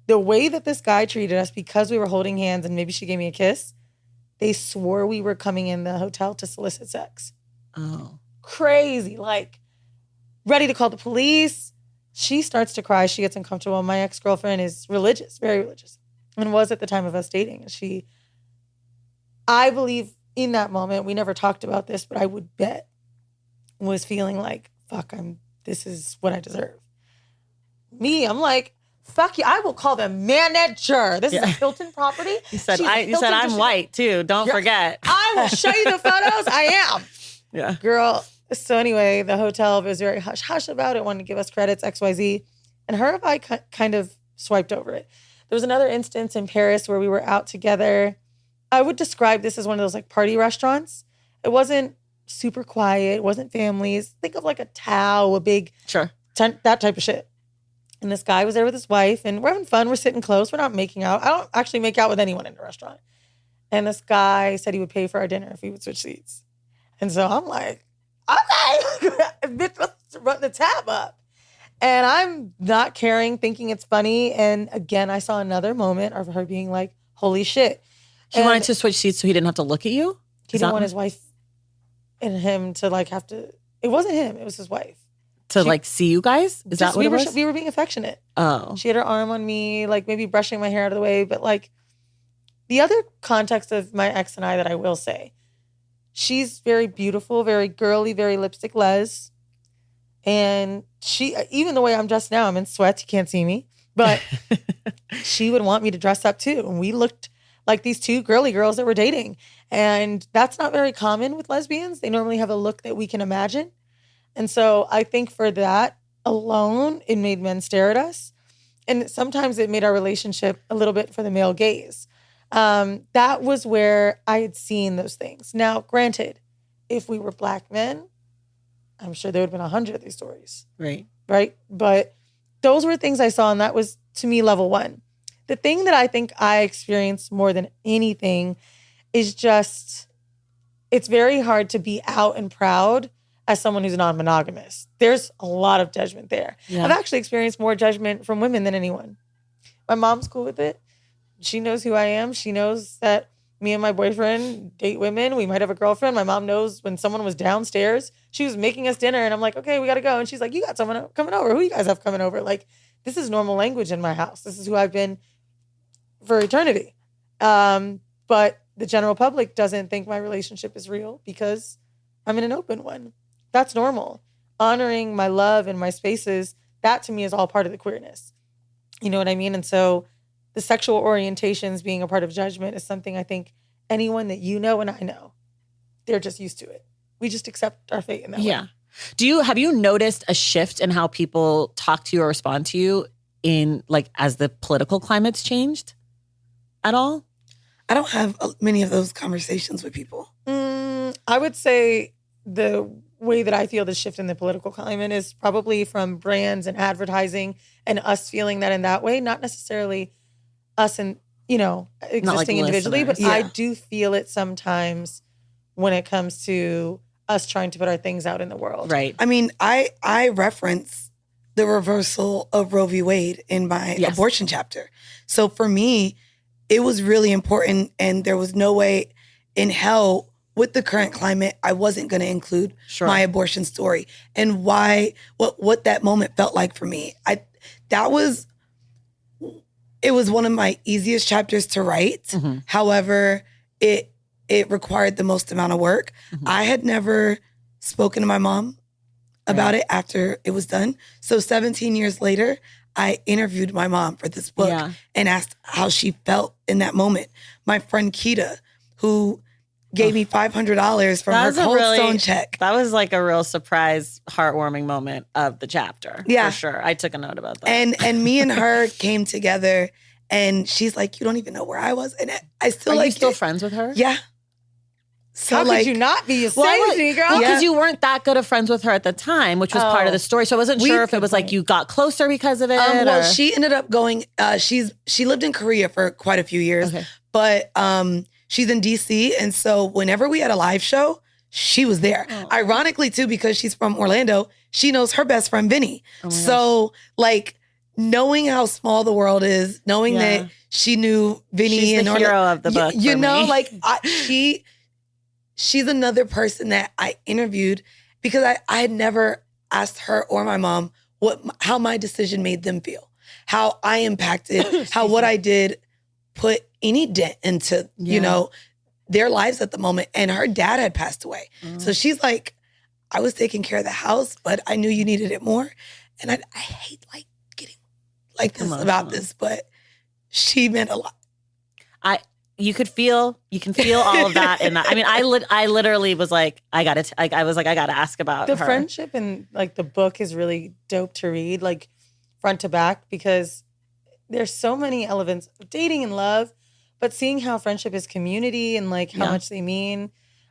The way that this guy treated us because we were holding hands and maybe she gave me a kiss, they swore we were coming in the hotel to solicit sex. Oh. Crazy, like ready to call the police. She starts to cry. She gets uncomfortable. My ex-girlfriend is religious, very religious, and was at the time of us dating. And I believe in that moment, we never talked about this, but I would bet was feeling like, fuck, this is what I deserve. Me, I'm like, fuck you. I will call the manager. This is a Hilton property. You said I'm white too. Don't forget. I will show you the photos. I am. Yeah. Girl. So anyway, the hotel was very hush-hush about it, wanted to give us credits, XYZ. And her and I kind of swiped over it. There was another instance in Paris where we were out together. I would describe this as one of those like party restaurants. It wasn't super quiet. It wasn't families. Think of like a Tao, a big tent, that type of shit. And this guy was there with his wife and we're having fun. We're sitting close. We're not making out. I don't actually make out with anyone in the restaurant. And this guy said he would pay for our dinner if we would switch seats. And so I'm like, okay, bitch, let's run the tab up. And I'm not caring, thinking it's funny. And again, I saw another moment of her being like, holy shit. He wanted to switch seats so he didn't have to look at you? He didn't want his wife and him to like have to, it wasn't him, it was his wife. To like see you guys? Is that what it was? We were being affectionate. Oh. She had her arm on me, like maybe brushing my hair out of the way. But like the other context of my ex and I that I will say, she's very beautiful, very girly, very lipstick les. And she, even the way I'm dressed now, I'm in sweats, you can't see me. But she would want me to dress up too. And we looked like these two girly girls that were dating. And that's not very common with lesbians. They normally have a look that we can imagine. And so I think for that alone, it made men stare at us. And sometimes it made our relationship a little bit for the male gaze. That was where I had seen those things. Now, granted, if we were Black men, I'm sure there would have been 100 of these stories. Right. Right? But those were things I saw, and that was, to me, level one. The thing that I think I experienced more than anything is just, it's very hard to be out and proud as someone who's non-monogamous. There's a lot of judgment there. Yeah. I've actually experienced more judgment from women than anyone. My mom's cool with it. She knows who I am. She knows that me and my boyfriend date women. We might have a girlfriend. My mom knows when someone was downstairs, she was making us dinner and I'm like, okay, we got to go. And she's like, you got someone coming over. Who you guys have coming over? Like, this is normal language in my house. This is who I've been for eternity. But the general public doesn't think my relationship is real because I'm in an open one. That's normal. Honoring my love and my spaces, that to me is all part of the queerness. You know what I mean? And so the sexual orientations being a part of judgment is something I think anyone that you know and I know, they're just used to it. We just accept our fate in that way. Have you noticed a shift in how people talk to you or respond to you in like as the political climate's changed at all? I don't have many of those conversations with people. I would say the way that I feel the shift in the political climate is probably from brands and advertising and us feeling that in that way, not necessarily us and, existing individually, but I do feel it sometimes when it comes to us trying to put our things out in the world. Right. I mean, I reference the reversal of Roe v. Wade in my abortion chapter. So for me, it was really important and there was no way in hell with the current climate, I wasn't going to include my abortion story and what that moment felt like for me. It was one of my easiest chapters to write. Mm-hmm. However, it required the most amount of work. Mm-hmm. I had never spoken to my mom about it after it was done. So 17 years later, I interviewed my mom for this book and asked how she felt in that moment. My friend Keita, who gave me $500 from her Cold Stone check. That was like a real surprise, heartwarming moment of the chapter. Yeah. For sure. I took a note about that. And me and her came together and she's like, you don't even know where I was. And I still Are you still friends with her? Yeah. So how could you not be? You saved me, girl. Well, because you weren't that good of friends with her at the time, which was part of the story. So I wasn't sure if it was like you got closer because of it. Well, she ended up going, she lived in Korea for quite a few years. Okay. But she's in DC. And so whenever we had a live show, she was there. Oh. Ironically, too, because she's from Orlando, she knows her best friend, Vinny. Oh my so, like, knowing how small the world is, knowing that she knew Vinny. She's and the hero of the book. You for know, me. like, she's another person that I interviewed because I had never asked her or my mom how my decision made them feel, how I impacted, how what I did put any dent into, you know, their lives at the moment. And her dad had passed away. So she's like, I was taking care of the house, but I knew you needed it more. And I hate like getting like this about this, but she meant a lot. You can feel all of that in that. I mean, I literally was like, I gotta ask about the her. friendship in like the book is really dope to read, like front to back, because there's so many elements of dating and love, but seeing how friendship is community and like how much they mean.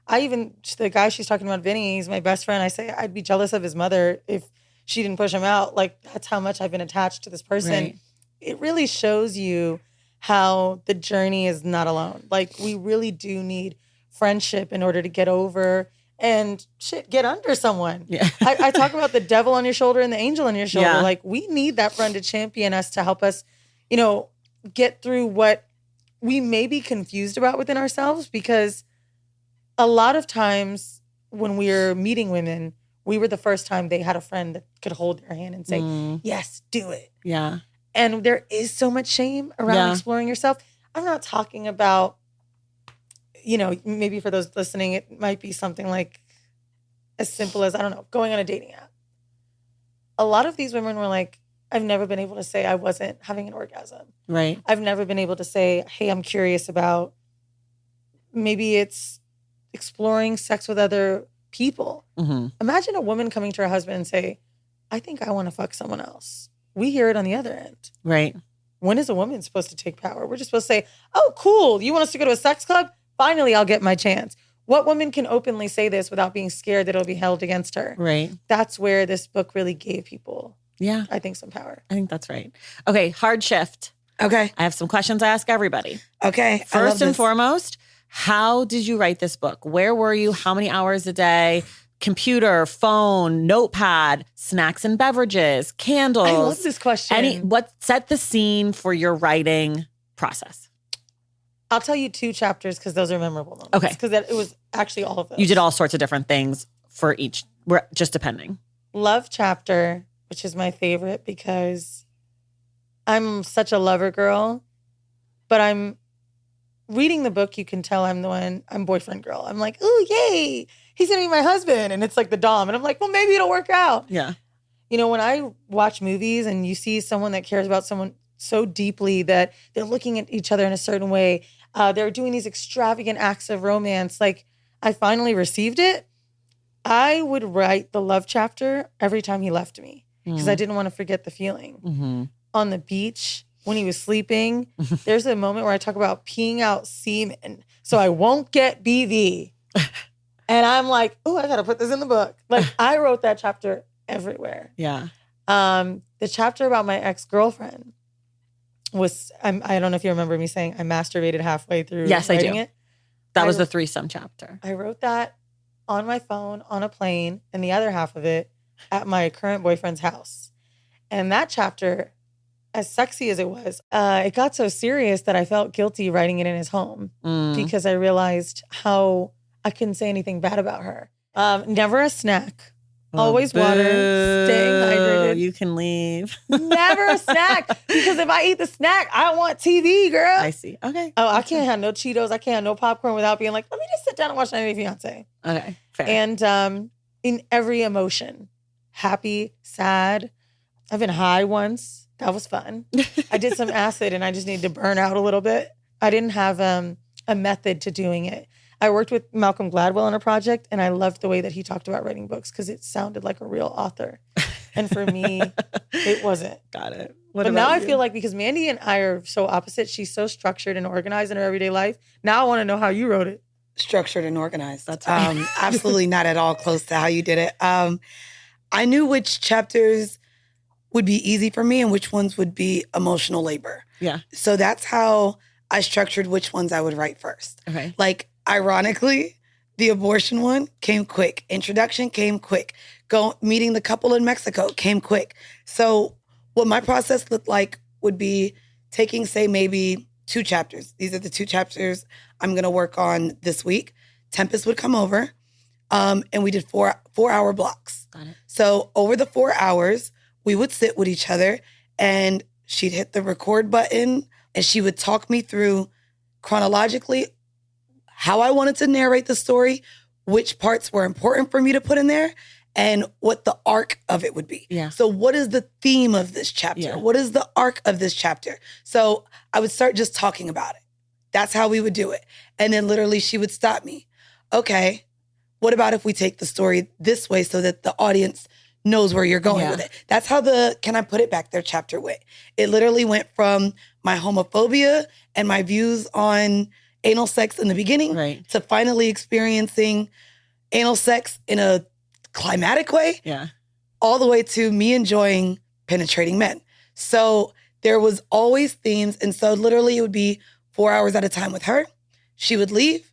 The guy she's talking about, Vinny, he's my best friend. I say I'd be jealous of his mother if she didn't push him out. Like, that's how much I've been attached to this person. Right. It really shows you how the journey is not alone. Like, we really do need friendship in order to get over and get under someone. Yeah. I talk about the devil on your shoulder and the angel on your shoulder. Yeah. Like, we need that friend to champion us, to help us, you know, get through what we may be confused about within ourselves, because a lot of times when we're meeting women, we were the first time they had a friend that could hold their hand and say, yes, do it. Yeah. And there is so much shame around exploring yourself. I'm not talking about, you know, maybe for those listening, it might be something like as simple as, I don't know, going on a dating app. A lot of these women were like, I've never been able to say I wasn't having an orgasm. Right. I've never been able to say, hey, I'm curious about, maybe it's exploring sex with other people. Mm-hmm. Imagine a woman coming to her husband and say, I think I want to fuck someone else. We hear it on the other end. Right. When is a woman supposed to take power? We're just supposed to say, oh, cool. You want us to go to a sex club? Finally, I'll get my chance. What woman can openly say this without being scared that it'll be held against her? Right. That's where this book really gave people, I think, some power. I think that's right. Okay, hard shift. Okay. I have some questions I ask everybody. Okay. First and foremost, how did you write this book? Where were you? How many hours a day? Computer, phone, notepad, snacks and beverages, candles. I love this question. What set the scene for your writing process? I'll tell you 2 chapters because those are memorable moments. Okay. Because it was actually all of those. You did all sorts of different things for each, just depending. Love chapter, which is my favorite because I'm such a lover girl, but I'm reading the book. You can tell I'm boyfriend girl. I'm like, ooh, yay. He's going to be my husband. And it's like the dom. And I'm like, well, maybe it'll work out. Yeah. You know, when I watch movies and you see someone that cares about someone so deeply that they're looking at each other in a certain way, they're doing these extravagant acts of romance. Like, I finally received it. I would write the love chapter every time he left me because I didn't want to forget the feeling. Mm-hmm. On the beach, when he was sleeping, there's a moment where I talk about peeing out semen so I won't get BV. And I'm like, oh, I got to put this in the book. Like, I wrote that chapter everywhere. Yeah. The chapter about my ex-girlfriend was, I don't know if you remember me saying I masturbated halfway through writing it. That was the threesome chapter. I wrote that on my phone, on a plane, and the other half of it at my current boyfriend's house. And that chapter, as sexy as it was, it got so serious that I felt guilty writing it in his home because I realized how I couldn't say anything bad about her. Never a snack. Always water. Staying hydrated. You can leave. Never a snack. Because if I eat the snack, I want TV, girl. I see. Okay. Oh, I can't have no Cheetos. I can't have no popcorn without being like, let me just sit down and watch 90 Day Fiance. Okay. Fair. And in every emotion, happy, sad. I've been high once. That was fun. I did some acid and I just needed to burn out a little bit. I didn't have a method to doing it. I worked with Malcolm Gladwell on a project and I loved the way that he talked about writing books because it sounded like a real author. And for me, it wasn't. Got it. But now I feel like because Mandii and I are so opposite, she's so structured and organized in her everyday life. Now I want to know how you wrote it. Structured and organized. That's right. Absolutely not at all close to how you did it. I knew which chapters would be easy for me and which ones would be emotional labor. Yeah. So that's how I structured which ones I would write first. Okay. Like, ironically, the abortion one came quick. Introduction came quick. Meeting the couple in Mexico came quick. So what my process looked like would be taking, say, maybe 2 chapters. These are the 2 chapters I'm going to work on this week. Tempest would come over, and we did 4-hour blocks. Got it. So over the 4 hours, we would sit with each other, and she'd hit the record button, and she would talk me through chronologically how I wanted to narrate the story, which parts were important for me to put in there, and what the arc of it would be. Yeah. So what is the theme of this chapter? Yeah. What is the arc of this chapter? So I would start just talking about it. That's how we would do it. And then literally she would stop me. Okay, what about if we take the story this way so that the audience knows where you're going with it? That's how the Can I Put It Back There chapter went. It literally went from my homophobia and my views on anal sex in the beginning to finally experiencing anal sex in a climatic way, all the way to me enjoying penetrating men. So there was always themes. And so literally it would be 4 hours at a time with her. She would leave.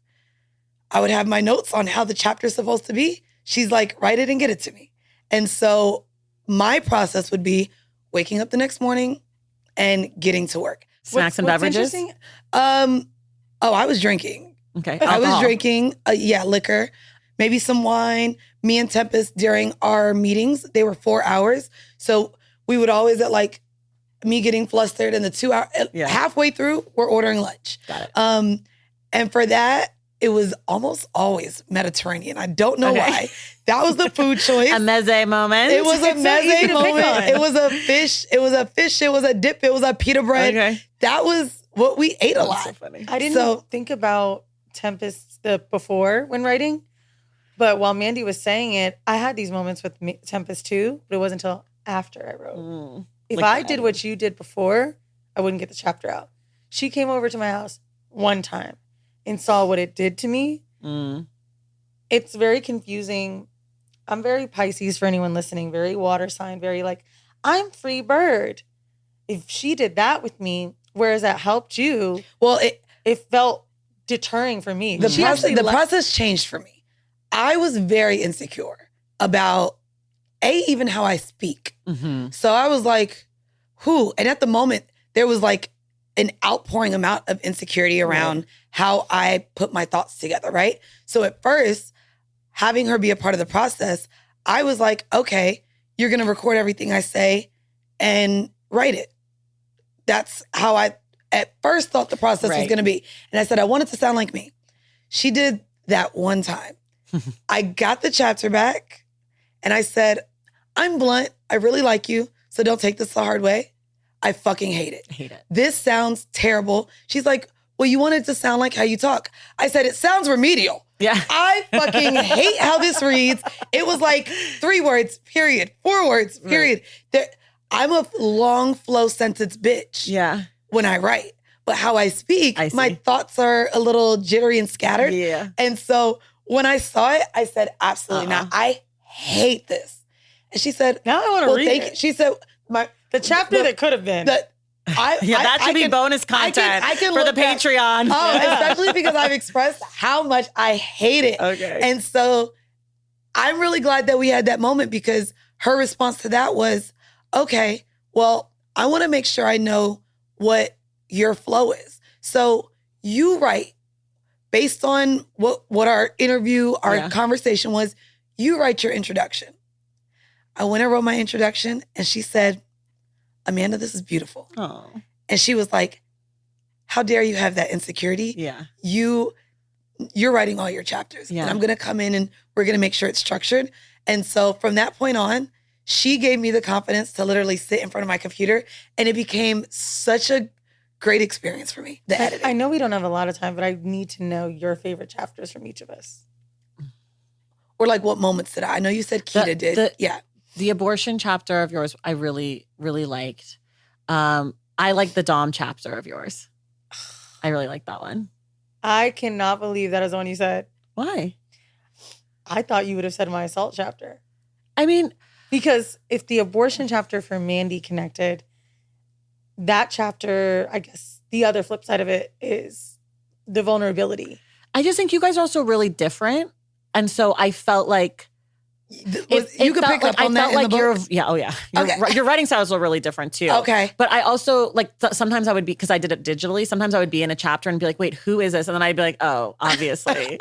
I would have my notes on how the chapter's supposed to be. She's like, write it and get it to me. And so my process would be waking up the next morning and getting to work. Snacks and beverages? I was drinking. Okay. I was drinking, liquor, maybe some wine. Me and Tempest during our meetings, they were 4 hours. So we would always at like me getting flustered and the 2 hour, halfway through, we're ordering lunch. Got it. And for that, it was almost always Mediterranean. I don't know why. That was the food choice. A meze moment. It was a meze moment. It was a fish. It was a fish. It was a dip. It was a pita bread. Okay. That was what we ate a lot. So funny. I didn't think about Tempest before when writing, but while Mandii was saying it, I had these moments with Tempest too, but it wasn't until after I wrote. If I did what you did before, I wouldn't get the chapter out. She came over to my house one time and saw what it did to me. It's very confusing. I'm very Pisces for anyone listening, very water sign, very like, I'm free bird. If she did that with me, whereas that helped you, well, it felt deterring for me. The process changed for me. I was very insecure about even how I speak. So I was like, and at the moment, there was like an outpouring amount of insecurity around how I put my thoughts together, right? So at first, having her be a part of the process, I was like, okay, you're going to record everything I say and write it. That's how I at first thought the process was going to be. And I said, I want it to sound like me. She did that one time. I got the chapter back and I said, I'm blunt. I really like you. So don't take this the hard way. I fucking hate it. This sounds terrible. She's like, well, you want it to sound like how you talk. I said, it sounds remedial. Yeah. I fucking hate how this reads. It was like 3 words, period. 4 words, period. I'm a long flow sentence bitch when I write. But how I speak, my thoughts are a little jittery and scattered. Yeah. And so when I saw it, I said, absolutely not. I hate this. And she said, now I want to read it. She said, the chapter that could have been. That should be bonus content for the Patreon. Especially because I've expressed how much I hate it. Okay. And so I'm really glad that we had that moment because her response to that was, okay, well, I want to make sure I know what your flow is. So you write based on what our interview, our conversation was, you write your introduction. I went and wrote my introduction and she said, Amanda, this is beautiful. Oh. And she was like, how dare you have that insecurity? Yeah. You're writing all your chapters. Yeah. And I'm going to come in and we're going to make sure it's structured. And so from that point on, she gave me the confidence to literally sit in front of my computer. And it became such a great experience for me, the editing. I know we don't have a lot of time, but I need to know your favorite chapters from each of us. Or like what moments did I know you said Keita did. The abortion chapter of yours, I really, really liked. I like the Dom chapter of yours. I really like that one. I cannot believe that is the one you said. Why? I thought you would have said my assault chapter. I mean, because if the abortion chapter for Mandii connected, that chapter, I guess the other flip side of it is the vulnerability. I just think you guys are also really different. And so I felt like you could pick up on that in the book? Your writing styles were really different too. Okay. But I also, like, sometimes I would be, because I did it digitally, sometimes I would be in a chapter and be like, wait, who is this? And then I'd be like, oh, obviously.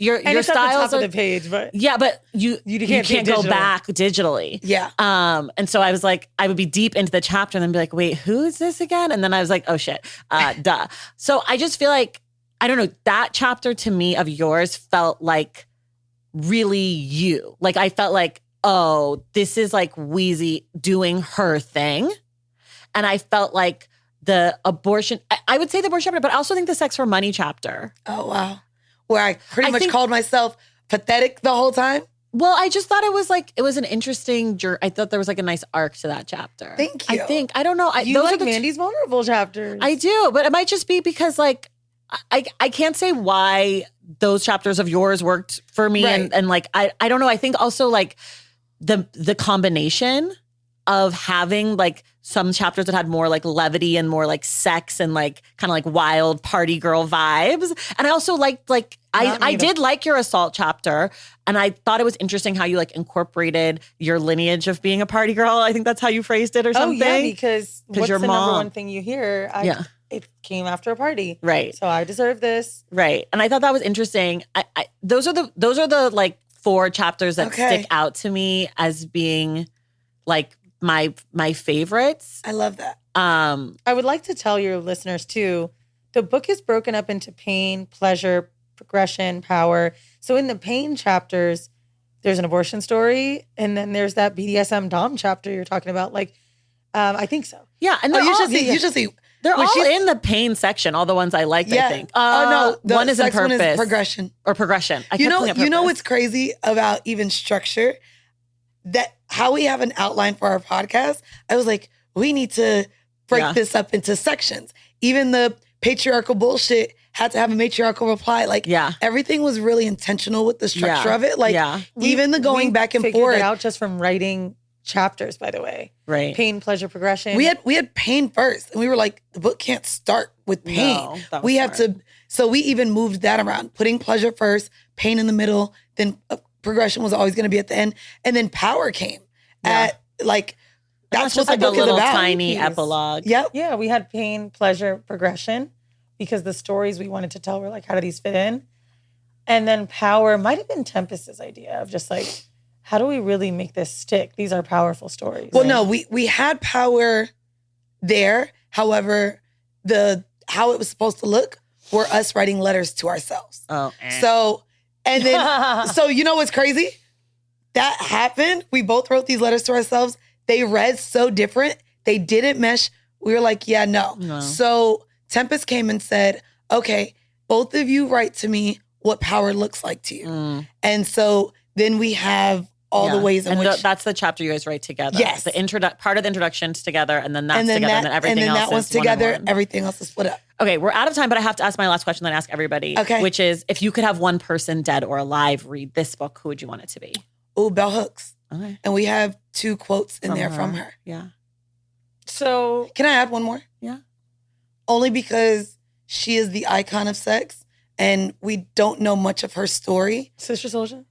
Your it's styles at the top are, of the page, but yeah, but you can't go back digitally. Yeah. And so I was like, I would be deep into the chapter and then be like, wait, who is this again? And then I was like, oh shit, duh. So I just feel like, I don't know, that chapter to me of yours felt like really you. Like, I felt like, oh, this is like Weezy doing her thing. And I felt like the abortion, I would say the abortion chapter, but I also think the sex for money chapter. Oh, wow. Where I pretty much called myself pathetic the whole time. Well, I just thought it was an interesting journey. I thought there was like a nice arc to that chapter. Thank you. I don't know. You like Mandi's vulnerable chapters. I do, but it might just be because like, I can't say why those chapters of yours worked for me. Right. And like, I don't know. I think also like the combination of having like some chapters that had more like levity and more like sex and like kind of like wild party girl vibes. And I also liked like, I did like your assault chapter. And I thought it was interesting how you like incorporated your lineage of being a party girl. I think that's how you phrased it or something. Oh yeah, because what's your the mom, number one thing you hear? It came after a party. Right. So I deserve this. Right. And I thought that was interesting. Those are the like 4 chapters that stick out to me as being like my favorites. I love that. I would like to tell your listeners too, the book is broken up into pain, pleasure, progression, power. So in the pain chapters, there's an abortion story, and then there's that BDSM Dom chapter you're talking about. Like, I think so. Yeah, and you should see. They're all in the pain section. All the ones I liked, I think. No, one is in purpose. One is progression. Or progression. You know what's crazy about even structure? That how we have an outline for our podcast. I was like, we need to break this up into sections. Even the patriarchal bullshit had to have a matriarchal reply. Like, everything was really intentional with the structure of it. Like, even the going back and forth. It out just from writing chapters, by the way. Right. Pain, pleasure, progression. We had pain first. And we were like, the book can't start with pain. No, we have to. So we even moved that around, putting pleasure first, pain in the middle, then progression was always going to be at the end. And then power came at like, that's what just the like book a little is about. tiny epilogue. Yep. Yeah, we had pain, pleasure, progression, because the stories we wanted to tell were like, how do these fit in? And then power might have been Tempest's idea of just like, how do we really make this stick? These are powerful stories. Well, no, we had power there. However, how it was supposed to look were us writing letters to ourselves. Oh. So, and then, so you know what's crazy? That happened. We both wrote these letters to ourselves. They read so different. They didn't mesh. We were like, yeah, no. So Tempest came and said, okay, both of you write to me what power looks like to you. And so then we have all the ways in which... that's the chapter you guys write together. Yes. The part of the introduction's together, and then that's together, and then everything else that one's together, everything else is split up. Okay, we're out of time, but I have to ask my last question that I ask everybody, which is, if you could have one person, dead or alive, read this book, who would you want it to be? Oh, Bell Hooks. Okay. And we have 2 quotes in there from her. Yeah. So... Can I add one more? Yeah. Only because she is the icon of sex, and we don't know much of her story. Sister Soldier?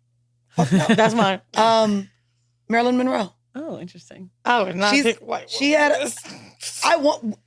Oh, no, that's mine. Marilyn Monroe. Oh, interesting. I would not pick white. She had.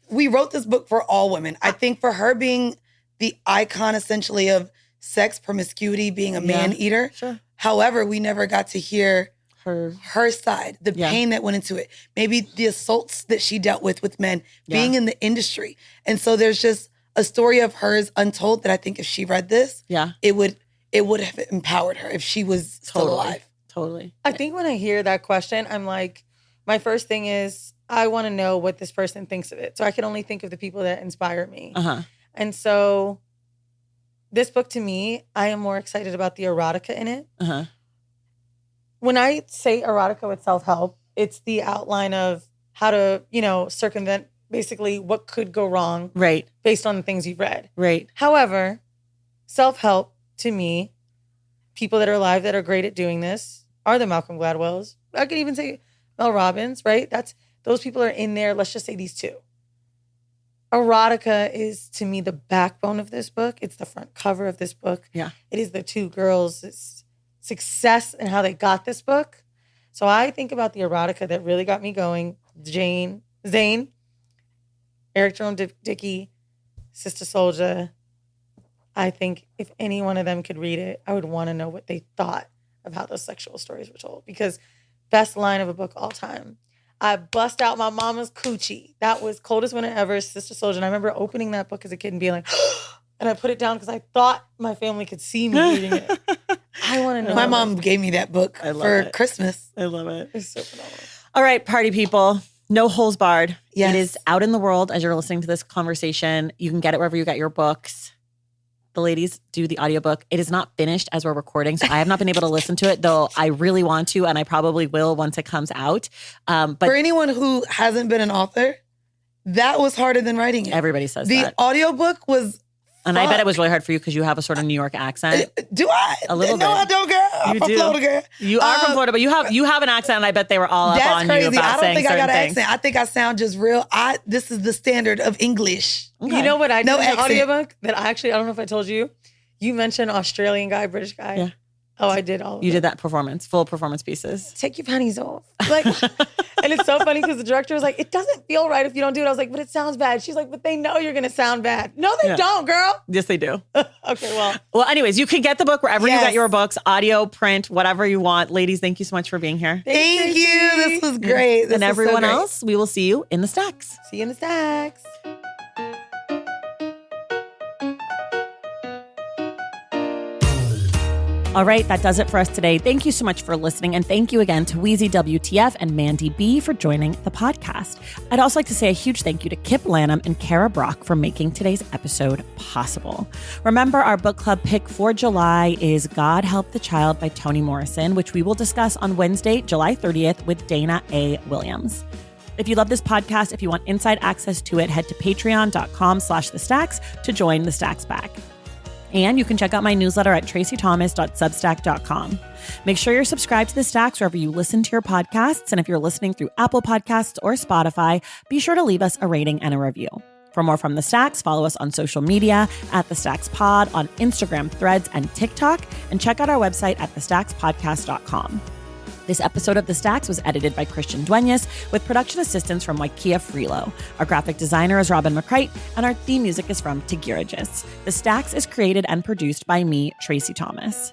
We wrote this book for all women. I think for her being the icon, essentially, of sex, promiscuity, being a man eater. Sure. However, we never got to hear her side, the pain that went into it. Maybe the assaults that she dealt with men, being in the industry. And so there's just a story of hers untold that I think if she read this, it would have empowered her if she was still alive. Totally. I think when I hear that question, I'm like, my first thing is, I want to know what this person thinks of it. So I can only think of the people that inspire me. And so this book, to me, I am more excited about the erotica in it. When I say erotica with self-help, it's the outline of how to, circumvent basically what could go wrong. Right. Based on the things you've read. Right. However, self-help, to me, people that are alive that are great at doing this are the Malcolm Gladwells. I could even say Mel Robbins, right? Those people are in there. Let's just say these 2. erotica is, to me, the backbone of this book. It's the front cover of this book. Yeah. It is the two girls' success and how they got this book. So I think about the erotica that really got me going. Zane, Eric Jerome Dickey, Sister Souljah. I think if any one of them could read it, I would want to know what they thought of how those sexual stories were told. Because best line of a book all time. I bust out my mama's coochie. That was Coldest Winter Ever, Sister Souljah. And I remember opening that book as a kid and being like, and I put it down because I thought my family could see me reading it. I want to know. My mom gave me that book for Christmas. I love it. It's so phenomenal. All right, party people. No Holes Barred. Yes. It is out in the world as you're listening to this conversation. You can get it wherever you get your books. The ladies do the audiobook. It is not finished as we're recording, so I have not been able to listen to it, though I really want to, and I probably will once it comes out. But for anyone who hasn't been an author, that was harder than writing it. Everybody says that. The audiobook was And I bet it was really hard for you because you have a sort of New York accent. Do I? A little bit. No, I don't, girl. I'm from Florida, girl. You are from Florida, but you have an accent, and I bet they were all up on crazy. you about saying certain things. I don't think I got an accent. I think I sound just real. This is the standard of English. Okay. You know what I did in the accent. audiobook? That I don't know if I told you. You mentioned Australian guy, British guy. Yeah. Oh, I did all of it. You did that full performance pieces. Take your panties off. Like, and it's so funny because the director was like, it doesn't feel right if you don't do it. I was like, but it sounds bad. She's like, but they know you're going to sound bad. No, they don't, girl. Yes, they do. Okay, well, anyways, you can get the book wherever you get your books, audio, print, whatever you want. Ladies, thank you so much for being here. Thank you. This was great. And everyone else, we will see you in the stacks. See you in the stacks. All right, that does it for us today. Thank you so much for listening. And thank you again to WeezyWTF and Mandii B for joining the podcast. I'd also like to say a huge thank you to Kip Lanham and Kara Brock for making today's episode possible. Remember, our book club pick for July is God Help the Child by Toni Morrison, which we will discuss on Wednesday, July 30th with Dana A. Williams. If you love this podcast, if you want inside access to it, head to patreon.com/thestacks to join the Stacks Back. And you can check out my newsletter at tracythomas.substack.com. Make sure you're subscribed to The Stacks wherever you listen to your podcasts. And if you're listening through Apple Podcasts or Spotify, be sure to leave us a rating and a review. For more from The Stacks, follow us on social media at The Stacks Pod on Instagram, Threads, and TikTok. And check out our website at thestackspodcast.com. This episode of The Stacks was edited by Christian Duenas with production assistance from Waikia Freelo. Our graphic designer is Robin McCrite, and our theme music is from Tigirigis. The Stacks is created and produced by me, Tracy Thomas.